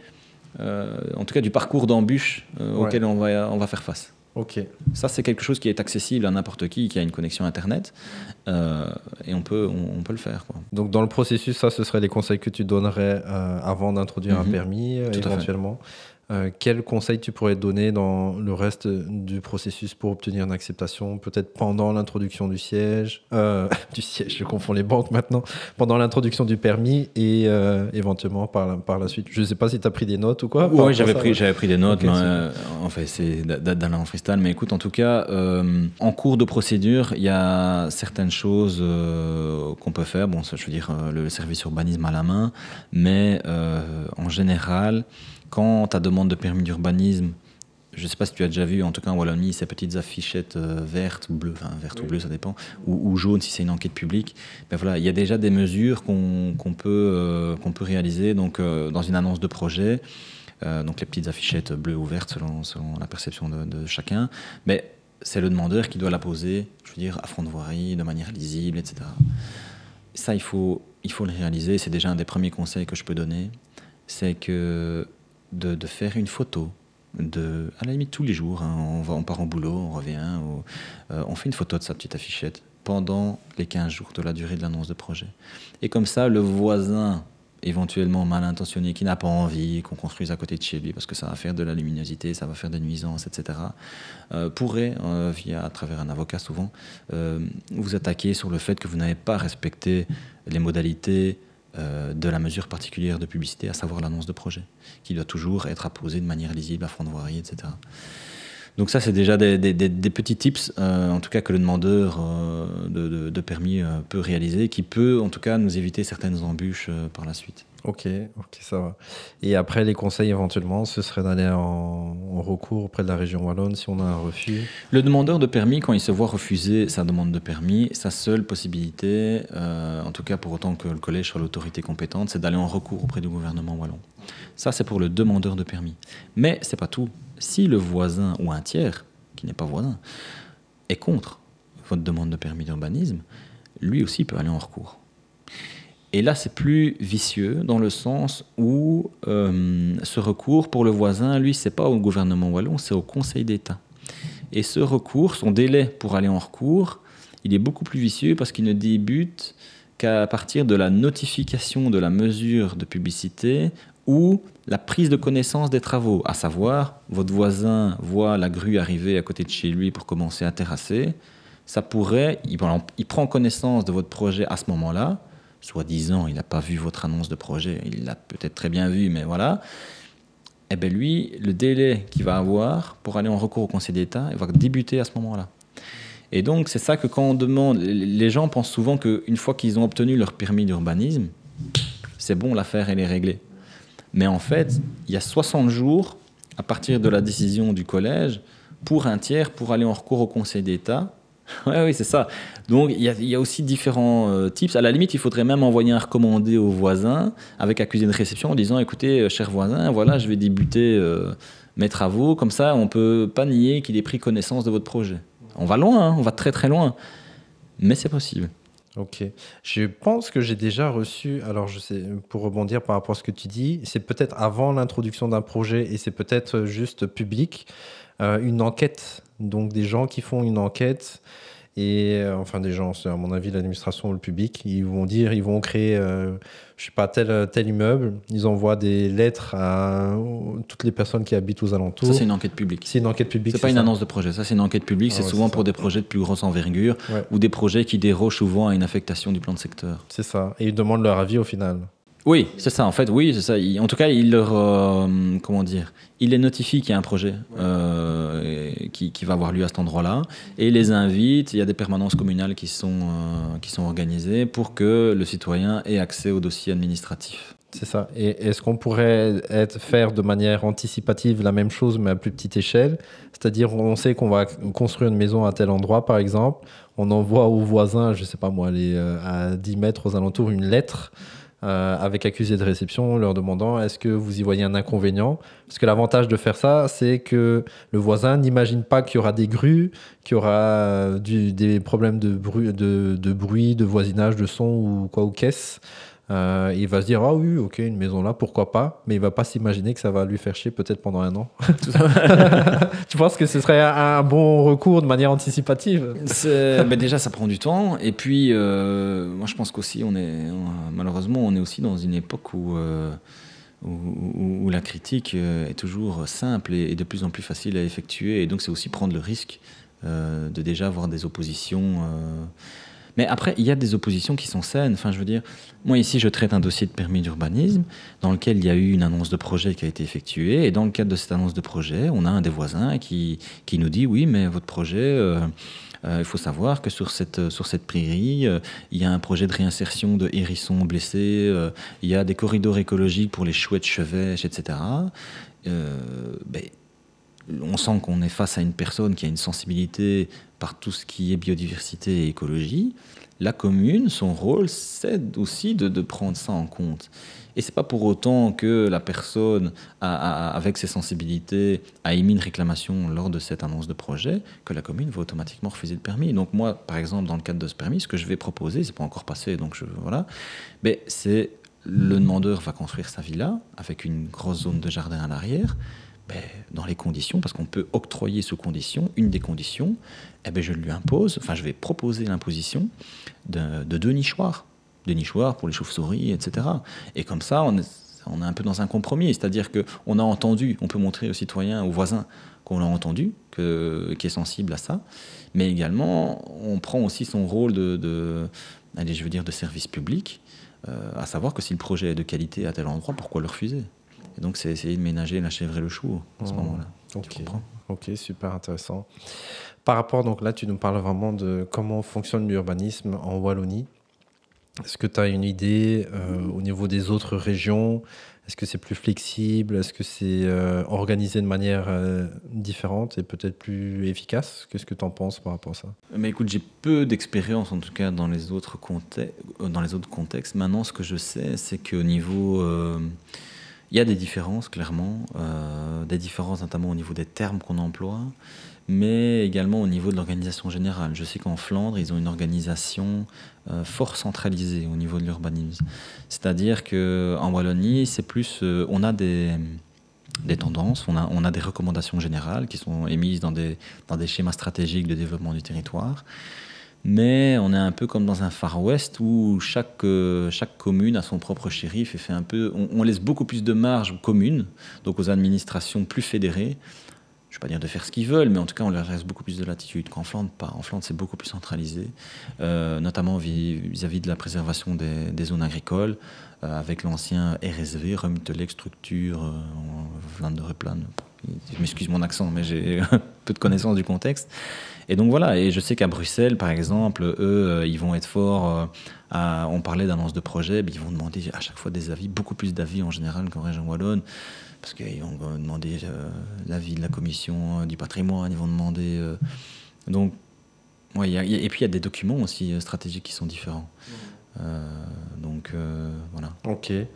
A: en tout cas du parcours d'embûche auquel on va faire face.
B: Ok.
A: Ça, c'est quelque chose qui est accessible à n'importe qui a une connexion Internet, et on peut le faire, quoi.
B: Donc, dans le processus, ça, ce seraient les conseils que tu donnerais avant d'introduire un permis, éventuellement. Quels conseils tu pourrais donner dans le reste du processus pour obtenir une acceptation, peut-être pendant l'introduction du siège, je confonds les banques maintenant, pendant l'introduction du permis et éventuellement par la suite. Je ne sais pas si tu as pris des notes ou quoi.
A: Oui, j'avais pris des notes, okay, mais en fait, c'est d'aller en freestyle. Mais écoute, en tout cas, en cours de procédure, il y a certaines choses qu'on peut faire. Bon, ça, je veux dire, le service urbanisme à la main, mais en général, quand ta demande de permis d'urbanisme, je ne sais pas si tu as déjà vu, en tout cas en Wallonie, ces petites affichettes vertes ou bleues, ou bleues, ça dépend, ou jaunes si c'est une enquête publique, ben voilà, il y a déjà des mesures qu'on peut réaliser donc, dans une annonce de projet, donc les petites affichettes bleues ou vertes selon la perception de chacun, mais c'est le demandeur qui doit la poser, je veux dire, à front de voirie, de manière lisible, etc. Ça, il faut le réaliser, c'est déjà un des premiers conseils que je peux donner, c'est que de faire une photo, à la limite tous les jours, hein, on part en boulot, on revient, on fait une photo de sa petite affichette pendant les 15 jours de la durée de l'annonce de projet. Et comme ça, le voisin, éventuellement mal intentionné, qui n'a pas envie qu'on construise à côté de chez lui, parce que ça va faire de la luminosité, ça va faire des nuisances, etc., pourrait, à travers un avocat souvent, vous attaquer sur le fait que vous n'avez pas respecté les modalités de la mesure particulière de publicité, à savoir l'annonce de projet, qui doit toujours être apposée de manière lisible à front de voirie, etc. Donc ça, c'est déjà des petits tips, en tout cas que le demandeur de permis peut réaliser, qui peut en tout cas nous éviter certaines embûches par la suite.
B: Ok, ça va. Et après, les conseils éventuellement, ce serait d'aller en recours auprès de la région wallonne si on a un refus.
A: Le demandeur de permis, quand il se voit refuser sa demande de permis, sa seule possibilité, en tout cas pour autant que le collège soit l'autorité compétente, c'est d'aller en recours auprès du gouvernement wallon. Ça, c'est pour le demandeur de permis. Mais c'est pas tout. Si le voisin ou un tiers, qui n'est pas voisin, est contre votre demande de permis d'urbanisme, lui aussi peut aller en recours. Et là, c'est plus vicieux dans le sens où ce recours pour le voisin, lui, c'est pas au gouvernement wallon, c'est au Conseil d'État. Et ce recours, son délai pour aller en recours, il est beaucoup plus vicieux parce qu'il ne débute qu'à partir de la notification de la mesure de publicité ou la prise de connaissance des travaux. À savoir, votre voisin voit la grue arriver à côté de chez lui pour commencer à terrasser. Ça pourrait, il prend connaissance de votre projet à ce moment-là. Soi-disant, il n'a pas vu votre annonce de projet, il l'a peut-être très bien vu, mais voilà. Eh bien lui, le délai qu'il va avoir pour aller en recours au Conseil d'État, il va débuter à ce moment-là. Et donc, c'est ça que quand on demande, les gens pensent souvent qu'une fois qu'ils ont obtenu leur permis d'urbanisme, c'est bon, l'affaire, elle est réglée. Mais en fait, il y a 60 jours, à partir de la décision du collège, pour un tiers, pour aller en recours au Conseil d'État. Oui, c'est ça. Donc, il y a aussi différents tips. À la limite, il faudrait même envoyer un recommandé au voisin avec accusé de réception en disant « Écoutez, cher voisin, voilà, je vais débuter mes travaux, comme ça, on ne peut pas nier qu'il ait pris connaissance de votre projet. On va loin, hein, on va très très loin, mais c'est possible.
B: Ok. Je pense que j'ai déjà reçu, alors je sais, pour rebondir par rapport à ce que tu dis, c'est peut-être avant l'introduction d'un projet et c'est peut-être juste public, une enquête. Donc des gens qui font une enquête et enfin des gens, c'est à mon avis l'administration ou le public, ils vont dire, ils vont créer, je sais pas, tel immeuble, ils envoient des lettres à toutes les personnes qui habitent aux alentours.
A: Ça, c'est une enquête publique.
B: C'est une enquête publique.
A: C'est pas une annonce de projet, ça c'est une enquête publique, c'est souvent pour des projets de plus grosse envergure ou des projets qui dérogent souvent à une affectation du plan de secteur.
B: C'est ça, et ils demandent leur avis au final.
A: Oui, c'est ça, en fait, oui, c'est ça. En tout cas, il leur, comment dire, il les notifie qu'il y a un projet qui va avoir lieu à cet endroit-là et il les invite. Il y a des permanences communales qui sont organisées pour que le citoyen ait accès au dossier administratif.
B: C'est ça. Et est-ce qu'on pourrait faire de manière anticipative la même chose, mais à plus petite échelle? C'est-à-dire, on sait qu'on va construire une maison à tel endroit, par exemple. On envoie aux voisins, je ne sais pas moi, à 10 mètres aux alentours, une lettre avec accusé de réception, leur demandant est-ce que vous y voyez un inconvénient? Parce que l'avantage de faire ça, c'est que le voisin n'imagine pas qu'il y aura des grues, qu'il y aura des problèmes de bruit, de voisinage, de son ou quoi ou qu'est-ce. Il va se dire ah oui, ok, une maison là, pourquoi pas, mais il va pas s'imaginer que ça va lui faire chier peut-être pendant 1 an. Tu penses que ce serait un bon recours de manière anticipative?
A: Déjà ça prend du temps et puis moi je pense qu'aussi malheureusement on est aussi dans une époque où la critique est toujours simple et de plus en plus facile à effectuer et donc c'est aussi prendre le risque de déjà avoir des oppositions. Mais après, il y a des oppositions qui sont saines. Enfin, je veux dire, moi ici, je traite un dossier de permis d'urbanisme dans lequel il y a eu une annonce de projet qui a été effectuée. Et dans le cadre de cette annonce de projet, on a un des voisins qui nous dit « Oui, mais votre projet, il faut savoir que sur cette prairie, il y a un projet de réinsertion de hérissons blessés, il y a des corridors écologiques pour les chouettes chevêches, etc. » On sent qu'on est face à une personne qui a une sensibilité par tout ce qui est biodiversité et écologie. La commune, son rôle, c'est aussi de prendre ça en compte. Et c'est pas pour autant que la personne, avec ses sensibilités, a émis une réclamation lors de cette annonce de projet, que la commune va automatiquement refuser le permis. Donc moi, par exemple, dans le cadre de ce permis, ce que je vais proposer, c'est pas encore passé, donc mais c'est le demandeur va construire sa villa avec une grosse zone de jardin à l'arrière. Dans les conditions, parce qu'on peut octroyer sous condition, une des conditions, je lui impose, je vais proposer l'imposition de 2 nichoirs. 2 nichoirs pour les chauves-souris, etc. Et comme ça, on est un peu dans un compromis, c'est-à-dire qu'on a entendu, on peut montrer aux citoyens, aux voisins qu'on l'a entendu, qui est sensible à ça, mais également, on prend aussi son rôle de service public, à savoir que si le projet est de qualité à tel endroit, pourquoi le refuser ? Et donc, c'est essayer de ménager la chèvre et le chou à ce moment-là.
B: Ok, super intéressant. Par rapport, donc là, tu nous parles vraiment de comment fonctionne l'urbanisme en Wallonie. Est-ce que tu as une idée au niveau des autres régions? Est-ce que c'est plus flexible? Est-ce que c'est organisé de manière différente et peut-être plus efficace? Qu'est-ce que tu en penses par rapport à ça?
A: Mais écoute, j'ai peu d'expérience, en tout cas, dans les autres contextes. Maintenant, ce que je sais, c'est qu'au niveau... il y a des différences, clairement, des différences notamment au niveau des termes qu'on emploie, mais également au niveau de l'organisation générale. Je sais qu'en Flandre, ils ont une organisation fort centralisée au niveau de l'urbanisme. C'est-à-dire qu'en Wallonie, c'est plus, on a des tendances, on a des recommandations générales qui sont émises dans des schémas stratégiques de développement du territoire. Mais on est un peu comme dans un Far West où chaque commune a son propre shérif et fait un peu. On laisse beaucoup plus de marge aux communes, donc aux administrations plus fédérées. Je ne vais pas dire de faire ce qu'ils veulent, mais en tout cas, on leur laisse beaucoup plus de latitude. Qu'en Flandre, pas. En Flandre, c'est beaucoup plus centralisé, notamment vis-à-vis de la préservation des zones agricoles, avec l'ancien RSV, Ruimtelijke Structuur Vlaanderen. Je m'excuse mon accent, mais j'ai peu de connaissance du contexte. Et donc voilà, et je sais qu'à Bruxelles, par exemple, eux, ils vont être forts. On parlait d'annonce de projet, ils vont demander à chaque fois des avis, beaucoup plus d'avis en général qu'en région wallonne, parce qu'ils vont demander l'avis de la commission du patrimoine, ils vont demander. Donc, et puis il y a des documents aussi stratégiques qui sont différents. Donc voilà,
B: Ok.
A: il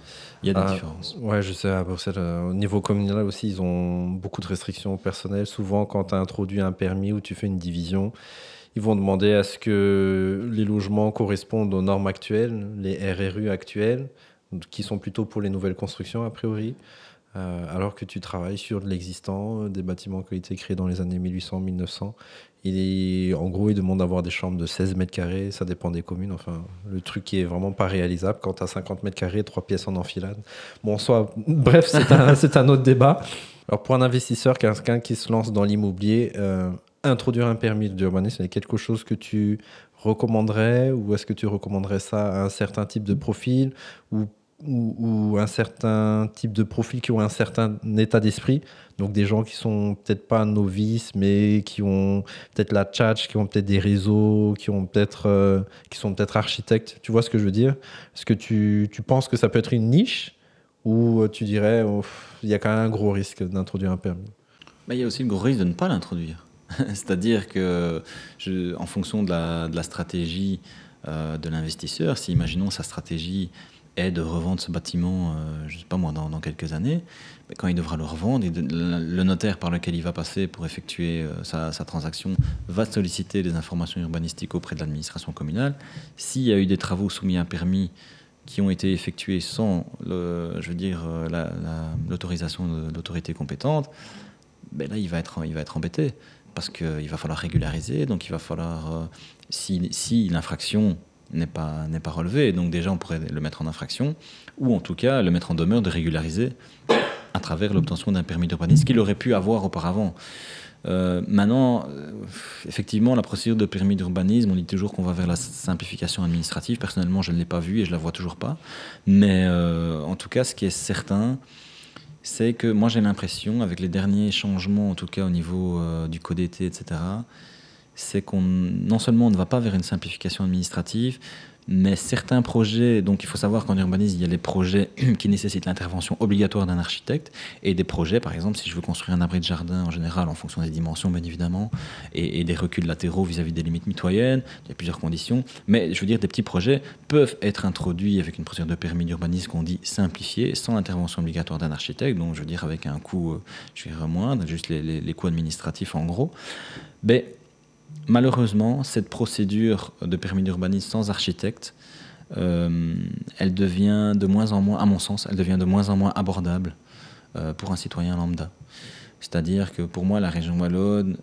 A: y a des différences.
B: Ouais, je sais, à Bruxelles, au niveau communal aussi, ils ont beaucoup de restrictions personnelles. Souvent, quand tu as introduit un permis ou tu fais une division, ils vont demander à ce que les logements correspondent aux normes actuelles, les RRU actuelles, qui sont plutôt pour les nouvelles constructions, a priori, alors que tu travailles sur de l'existant, des bâtiments qui ont été créés dans les années 1800-1900. En gros, ils demandent d'avoir des chambres de 16 mètres carrés, ça dépend des communes. Enfin, le truc qui est vraiment pas réalisable quand tu as 50 mètres carrés, 3 pièces en enfilade. Bon, bref, c'est un autre débat. Alors, pour un investisseur, quelqu'un qui se lance dans l'immobilier, introduire un permis d'urbanisme, c'est quelque chose que tu recommanderais, ou est-ce que tu recommanderais ça à un certain type de profil ou un certain type de profil qui ont un certain état d'esprit, donc des gens qui sont peut-être pas novices, mais qui ont peut-être la tchatch, qui ont peut-être des réseaux, qui sont peut-être architectes. Tu vois ce que je veux dire? Est-ce que tu penses que ça peut être une niche, ou tu dirais il y a quand même un gros risque d'introduire un permis?
A: Mais il y a aussi le gros risque de ne pas l'introduire. C'est-à-dire que, en fonction de la stratégie de l'investisseur, si imaginons sa stratégie est de revendre ce bâtiment, je ne sais pas moi, dans quelques années, mais quand il devra le revendre, le notaire par lequel il va passer pour effectuer sa transaction va solliciter des informations urbanistiques auprès de l'administration communale. S'il y a eu des travaux soumis à un permis qui ont été effectués sans l'autorisation de l'autorité compétente, ben là, il va être embêté parce qu'il va falloir régulariser. Donc, il va falloir, si l'infraction n'est pas relevée, donc déjà, on pourrait le mettre en infraction ou en tout cas le mettre en demeure de régulariser à travers l'obtention d'un permis d'urbanisme qu'il aurait pu avoir auparavant. Maintenant, effectivement, la procédure de permis d'urbanisme, on dit toujours qu'on va vers la simplification administrative. Personnellement, je ne l'ai pas vue et je ne la vois toujours pas. Mais en tout cas, ce qui est certain, c'est que moi j'ai l'impression, avec les derniers changements, en tout cas au niveau du code été, etc., c'est qu'on non seulement on ne va pas vers une simplification administrative, mais certains projets, donc il faut savoir qu'en urbanisme, il y a les projets qui nécessitent l'intervention obligatoire d'un architecte, et des projets, par exemple, si je veux construire un abri de jardin, en général, en fonction des dimensions, bien évidemment, et des reculs latéraux vis-à-vis des limites mitoyennes, il y a plusieurs conditions, mais je veux dire, des petits projets peuvent être introduits avec une procédure de permis d'urbanisme qu'on dit simplifiée, sans intervention obligatoire d'un architecte, donc je veux dire avec un coût, moindre, juste les coûts administratifs en gros. Mais malheureusement, cette procédure de permis d'urbanisme sans architecte, elle devient de moins en moins, à mon sens, elle devient de moins en moins abordable pour un citoyen lambda. C'est-à-dire que pour moi, la région wallonne,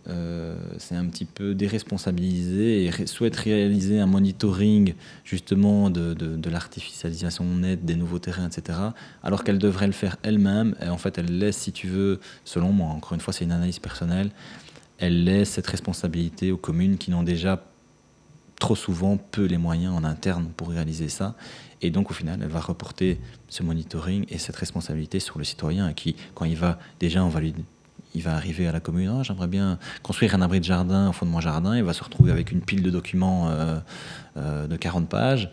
A: c'est un petit peu déresponsabilisé et souhaite réaliser un monitoring justement de l'artificialisation nette des nouveaux terrains, etc., alors qu'elle devrait le faire elle-même. Et en fait, elle laisse, si tu veux, selon moi, encore une fois, c'est une analyse personnelle, elle laisse cette responsabilité aux communes qui n'ont déjà trop souvent peu les moyens en interne pour réaliser ça. Et donc, au final, elle va reporter ce monitoring et cette responsabilité sur le citoyen qui, quand il va, déjà, il va arriver à la commune, oh, j'aimerais bien construire un abri de jardin au fond de mon jardin, il va se retrouver avec une pile de documents de 40 pages.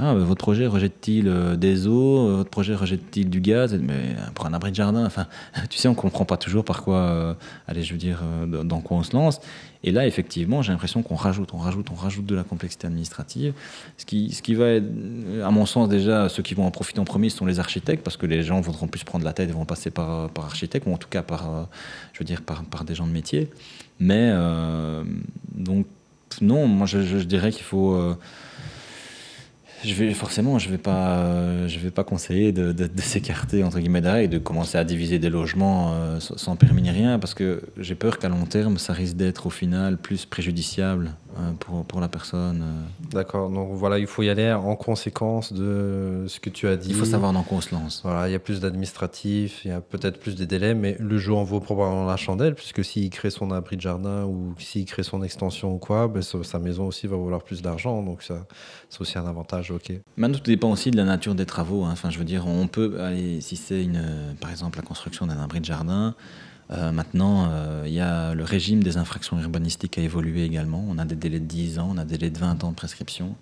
A: Ah, votre projet rejette-t-il des eaux, votre projet rejette-t-il du gaz? Mais pour un abri de jardin, enfin, tu sais, on ne comprend pas toujours par quoi, dans quoi on se lance. Et là, effectivement, j'ai l'impression qu'on rajoute de la complexité administrative. Ce qui va être, à mon sens, déjà, ceux qui vont en profiter en premier, ce sont les architectes, parce que les gens voudront plus se prendre la tête et vont passer par architecte, ou en tout cas par des gens de métier. Mais, donc, non, moi, je dirais qu'il faut... je vais pas conseiller de s'écarter entre guillemets derrière et de commencer à diviser des logements sans permis ni rien, parce que j'ai peur qu'à long terme, ça risque d'être au final plus préjudiciable pour la personne.
B: D'accord, donc voilà, il faut y aller en conséquence de ce que tu as dit.
A: Il faut savoir dans quoi on se lance.
B: Voilà, il y a plus d'administratifs, il y a peut-être plus des délais, mais le jeu en vaut probablement la chandelle, puisque s'il crée son abri de jardin ou s'il crée son extension ou quoi, ben, sa maison aussi va valoir plus d'argent, donc ça, c'est aussi un avantage, ok.
A: Maintenant, tout dépend aussi de la nature des travaux, hein. Enfin, je veux dire, on peut aller, si c'est par exemple la construction d'un abri de jardin. Maintenant, il y a le régime des infractions urbanistiques a évolué également. On a des délais de 10 ans, on a des délais de 20 ans de prescription.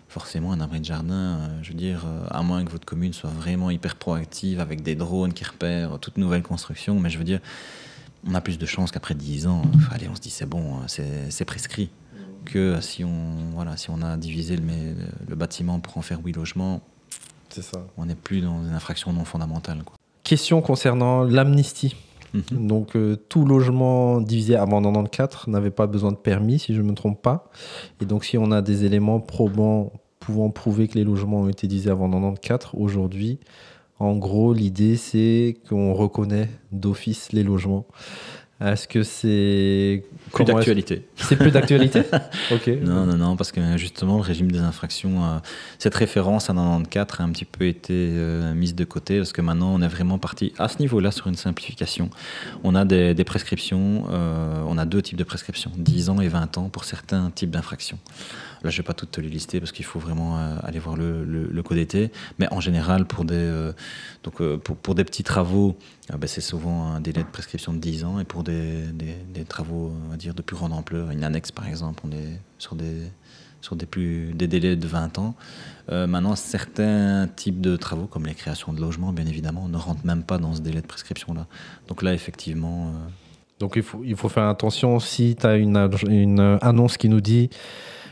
A: Forcément, un abri de jardin, à moins que votre commune soit vraiment hyper proactive avec des drones qui repèrent toute nouvelle construction, mais je veux dire, on a plus de chances qu'après 10 ans, allez, on se dit c'est bon, c'est prescrit. que si on a divisé le bâtiment pour en faire 8 logements,
B: C'est ça.
A: on n'est plus dans une infraction non fondamentale, quoi.
B: Question concernant l'amnistie. Donc, tout logement divisé avant 94 n'avait pas besoin de permis, si je ne me trompe pas. Et donc, si on a des éléments pouvant prouver que les logements ont été divisés avant 94, aujourd'hui, en gros, l'idée, c'est qu'on reconnaît d'office les logements. Est-ce que c'est...
A: Plus d'actualité.
B: C'est plus d'actualité. Ok.
A: Non, parce que justement, le régime des infractions, cette référence à 94 a un petit peu été mise de côté, parce que maintenant, on est vraiment parti à ce niveau-là sur une simplification. On a des prescriptions, on a 2 types de prescriptions, 10 ans et 20 ans pour certains types d'infractions. Là, je ne vais pas toutes te les lister parce qu'il faut vraiment aller voir le code été. Mais en général, pour des pour des petits travaux, c'est souvent un délai de prescription de 10 ans. Et pour des travaux, on va dire, de plus grande ampleur, une annexe par exemple, on est sur des délais de 20 ans. Maintenant, certains types de travaux, comme les créations de logements, bien évidemment, ne rentrent même pas dans ce délai de prescription-là. Donc là, effectivement...
B: Donc il faut faire attention si tu as une annonce qui nous dit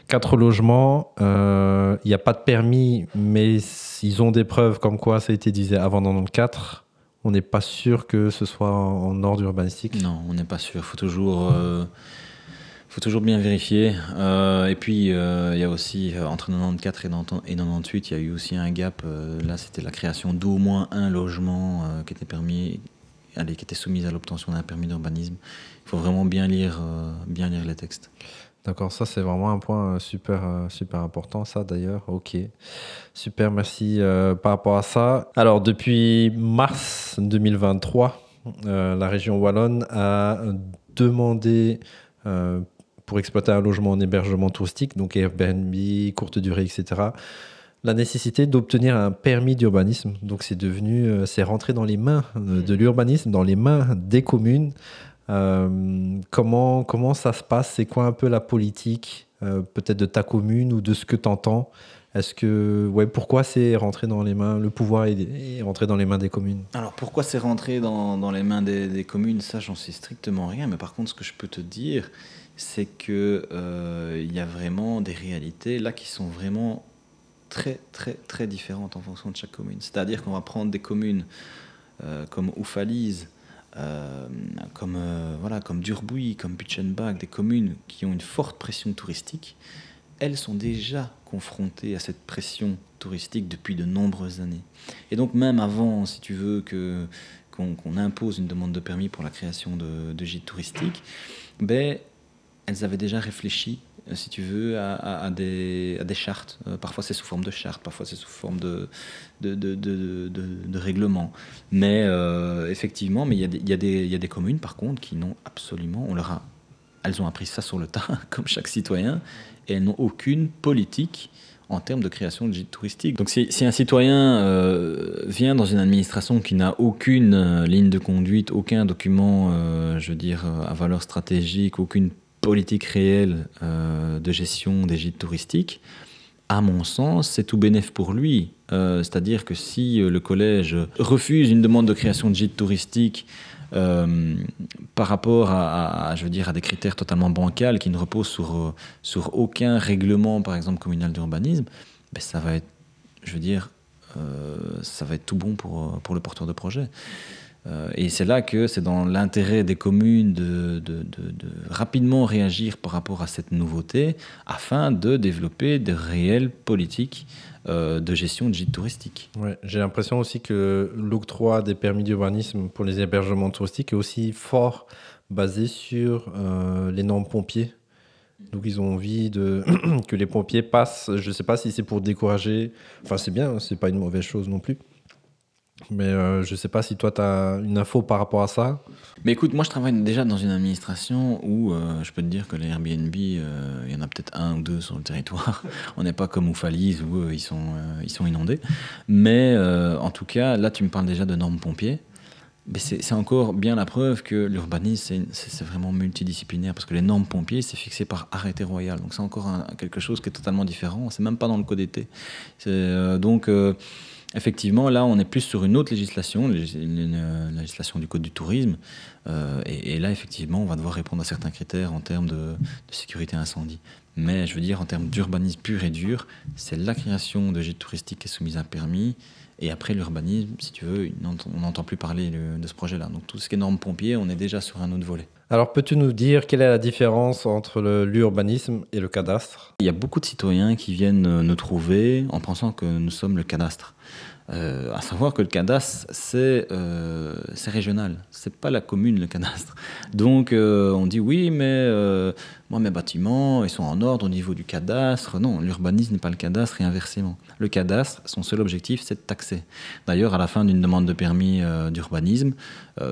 B: 4 logements, il n'y a pas de permis, mais ils ont des preuves comme quoi ça a été divisé avant 94. On n'est pas sûr que ce soit en ordre urbanistique.
A: Non, on n'est pas sûr. Faut toujours bien vérifier. Et puis, il y a aussi, entre 94 et 98, il y a eu aussi un gap. Là, c'était la création d'au moins un logement qui était qui était soumis à l'obtention d'un permis d'urbanisme. Il faut vraiment bien lire les textes.
B: D'accord, ça c'est vraiment un point super important, ça d'ailleurs. Ok, super, merci par rapport à ça. Alors, depuis mars 2023, la région wallonne a demandé pour exploiter un logement en hébergement touristique, donc Airbnb, courte durée, etc., la nécessité d'obtenir un permis d'urbanisme. Donc c'est rentré dans les mains de l'urbanisme, dans les mains des communes. Comment ça se passe? C'est quoi un peu la politique peut-être de ta commune ou de ce que tu entends? Pourquoi c'est rentré dans les mains, le pouvoir est rentré dans les mains des communes?
A: Alors pourquoi c'est rentré dans les mains des communes? Ça, j'en sais strictement rien. Mais par contre, ce que je peux te dire, c'est que y a vraiment des réalités là qui sont vraiment très très très différentes en fonction de chaque commune. C'est-à-dire qu'on va prendre des communes comme Oufalise, comme Durbuy, comme Butchenbach, des communes qui ont une forte pression touristique. Elles sont déjà confrontées à cette pression touristique depuis de nombreuses années. Et donc même avant, si tu veux, qu'on impose une demande de permis pour la création de gîtes touristiques, elles avaient déjà réfléchi, si tu veux, à des chartes. Parfois c'est sous forme de chartes, parfois c'est sous forme de règlement. Mais effectivement, il y a des communes par contre qui n'ont absolument, elles ont appris ça sur le tas, comme chaque citoyen, et elles n'ont aucune politique en termes de création de gîtes touristiques. Donc si un citoyen vient dans une administration qui n'a aucune ligne de conduite, aucun document, à valeur stratégique, aucune politique réelle de gestion des gîtes touristiques, à mon sens, c'est tout bénef pour lui. C'est-à-dire que si le collège refuse une demande de création de gîte touristique par rapport à des critères totalement bancals qui ne reposent sur aucun règlement, par exemple communal d'urbanisme, ça va être, ça va être tout bon pour le porteur de projet. Et c'est là que c'est dans l'intérêt des communes de rapidement réagir par rapport à cette nouveauté afin de développer de réelles politiques de gestion de gîtes touristiques.
B: Ouais, j'ai l'impression aussi que l'octroi des permis d'urbanisme pour les hébergements touristiques est aussi fort basé sur les normes pompiers. Donc ils ont envie que les pompiers passent, je ne sais pas si c'est pour décourager, enfin c'est bien, c'est pas une mauvaise chose non plus. Mais je ne sais pas si toi, tu as une info par rapport à ça.
A: Mais écoute, moi, je travaille déjà dans une administration où je peux te dire que les Airbnb, il y en a peut-être 1 ou 2 sur le territoire. On n'est pas comme Oufalise où ils sont inondés. Mais en tout cas, là, tu me parles déjà de normes pompiers. Mais c'est encore bien la preuve que l'urbanisme, c'est vraiment multidisciplinaire. Parce que les normes pompiers, c'est fixé par arrêté royal. Donc c'est encore quelque chose qui est totalement différent. C'est même pas dans le code été. Effectivement, là, on est plus sur une autre législation, la législation du Code du tourisme. Et là, effectivement, on va devoir répondre à certains critères en termes de sécurité incendie. Mais je veux dire, en termes d'urbanisme pur et dur, c'est la création de gîtes touristiques qui est soumise à un permis. Et après, l'urbanisme, si tu veux, on n'entend plus parler de ce projet-là. Donc, tout ce qui est normes pompiers, on est déjà sur un autre volet.
B: Alors, peux-tu nous dire quelle est la différence entre l'urbanisme et le cadastre?
A: Il y a beaucoup de citoyens qui viennent nous trouver en pensant que nous sommes le cadastre. À savoir que le cadastre, c'est régional. C'est pas la commune, le cadastre. Donc, on dit oui, mais moi, mes bâtiments, ils sont en ordre au niveau du cadastre. Non, l'urbanisme n'est pas le cadastre et inversement. Le cadastre, son seul objectif, c'est de taxer. D'ailleurs, à la fin d'une demande de permis d'urbanisme,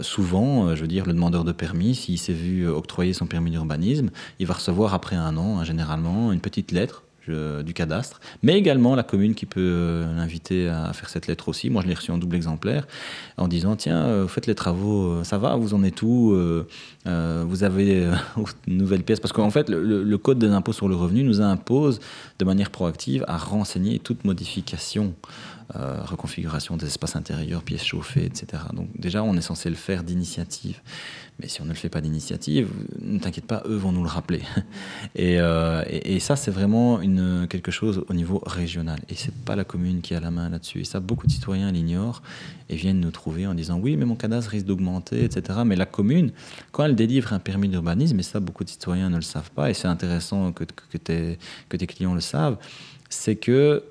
A: souvent, je veux dire, le demandeur de permis, s'il s'est vu octroyer son permis d'urbanisme, il va recevoir après 1 an, généralement, une petite lettre du cadastre, mais également la commune qui peut l'inviter à faire cette lettre aussi. Moi, je l'ai reçue en double exemplaire en disant tiens, faites les travaux, ça va, vous en êtes où, vous avez une nouvelle pièce, parce qu'en fait, le Code des impôts sur le revenu nous impose de manière proactive à renseigner toute modification, reconfiguration des espaces intérieurs, pièces chauffées, etc. Donc déjà, on est censé le faire d'initiative. Mais si on ne le fait pas d'initiative, ne t'inquiète pas, eux vont nous le rappeler. Et ça, c'est vraiment quelque chose au niveau régional. Et c'est pas la commune qui a la main là-dessus. Et ça, beaucoup de citoyens l'ignorent et viennent nous trouver en disant oui, mais mon cadastre risque d'augmenter, etc. Mais la commune, quand elle délivre un permis d'urbanisme, et ça, beaucoup de citoyens ne le savent pas, et c'est intéressant que tes clients le savent, c'est que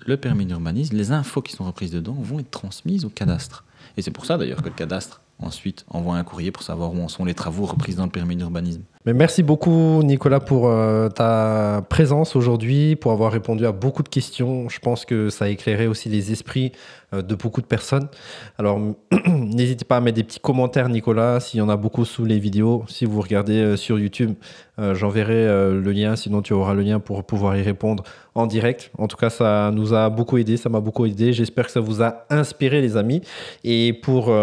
A: le permis d'urbanisme, les infos qui sont reprises dedans vont être transmises au cadastre. Et c'est pour ça d'ailleurs que le cadastre ensuite envoie un courrier pour savoir où en sont les travaux repris dans le permis d'urbanisme.
B: Mais merci beaucoup Nicolas pour ta présence aujourd'hui, pour avoir répondu à beaucoup de questions. Je pense que ça a éclairé aussi les esprits de beaucoup de personnes. Alors n'hésitez pas à mettre des petits commentaires Nicolas, s'il y en a beaucoup sous les vidéos. Si vous regardez sur YouTube, j'enverrai le lien, sinon tu auras le lien pour pouvoir y répondre en direct. En tout cas, ça nous a beaucoup aidé, ça m'a beaucoup aidé. J'espère que ça vous a inspiré les amis. Et pour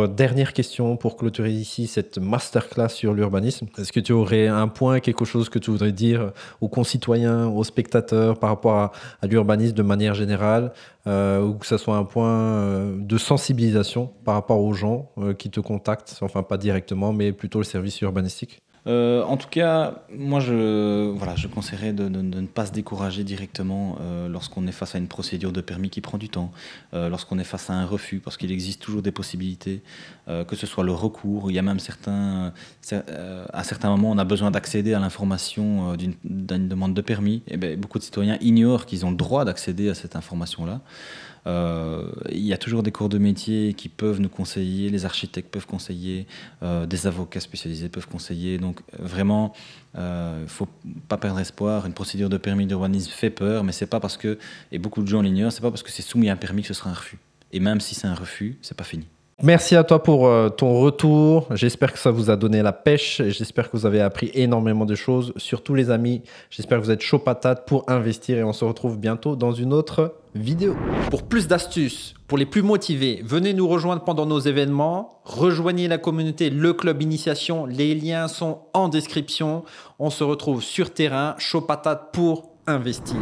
B: dernière question, pour clôturer ici cette masterclass sur l'urbanisme, est-ce que tu aurais un point, quelque chose que tu voudrais dire aux concitoyens, aux spectateurs par rapport à l'urbanisme de manière générale, ou que ce soit un point de sensibilisation par rapport aux gens qui te contactent, enfin pas directement, mais plutôt le service urbanistique?
A: En tout cas, moi, je conseillerais de ne pas se décourager directement lorsqu'on est face à une procédure de permis qui prend du temps, lorsqu'on est face à un refus, parce qu'il existe toujours des possibilités, que ce soit le recours. Il y a même à certains moments, on a besoin d'accéder à l'information d'une demande de permis. Et bien, beaucoup de citoyens ignorent qu'ils ont le droit d'accéder à cette information-là. Il y a toujours des cours de métier qui peuvent nous conseiller, les architectes peuvent conseiller, des avocats spécialisés peuvent conseiller. Donc vraiment, il ne faut pas perdre espoir. Une procédure de permis d'urbanisme fait peur, mais c'est pas parce que, et beaucoup de gens l'ignorent, c'est pas parce que c'est soumis à un permis que ce sera un refus. Et même si c'est un refus, c'est pas fini.
B: Merci à toi pour ton retour. J'espère que ça vous a donné la pêche. J'espère que vous avez appris énormément de choses. Surtout les amis, j'espère que vous êtes chaud patate pour investir et on se retrouve bientôt dans une autre vidéo. Pour plus d'astuces, pour les plus motivés, venez nous rejoindre pendant nos événements. Rejoignez la communauté Le Club Initiation. Les liens sont en description. On se retrouve sur terrain, chaud patate pour investir.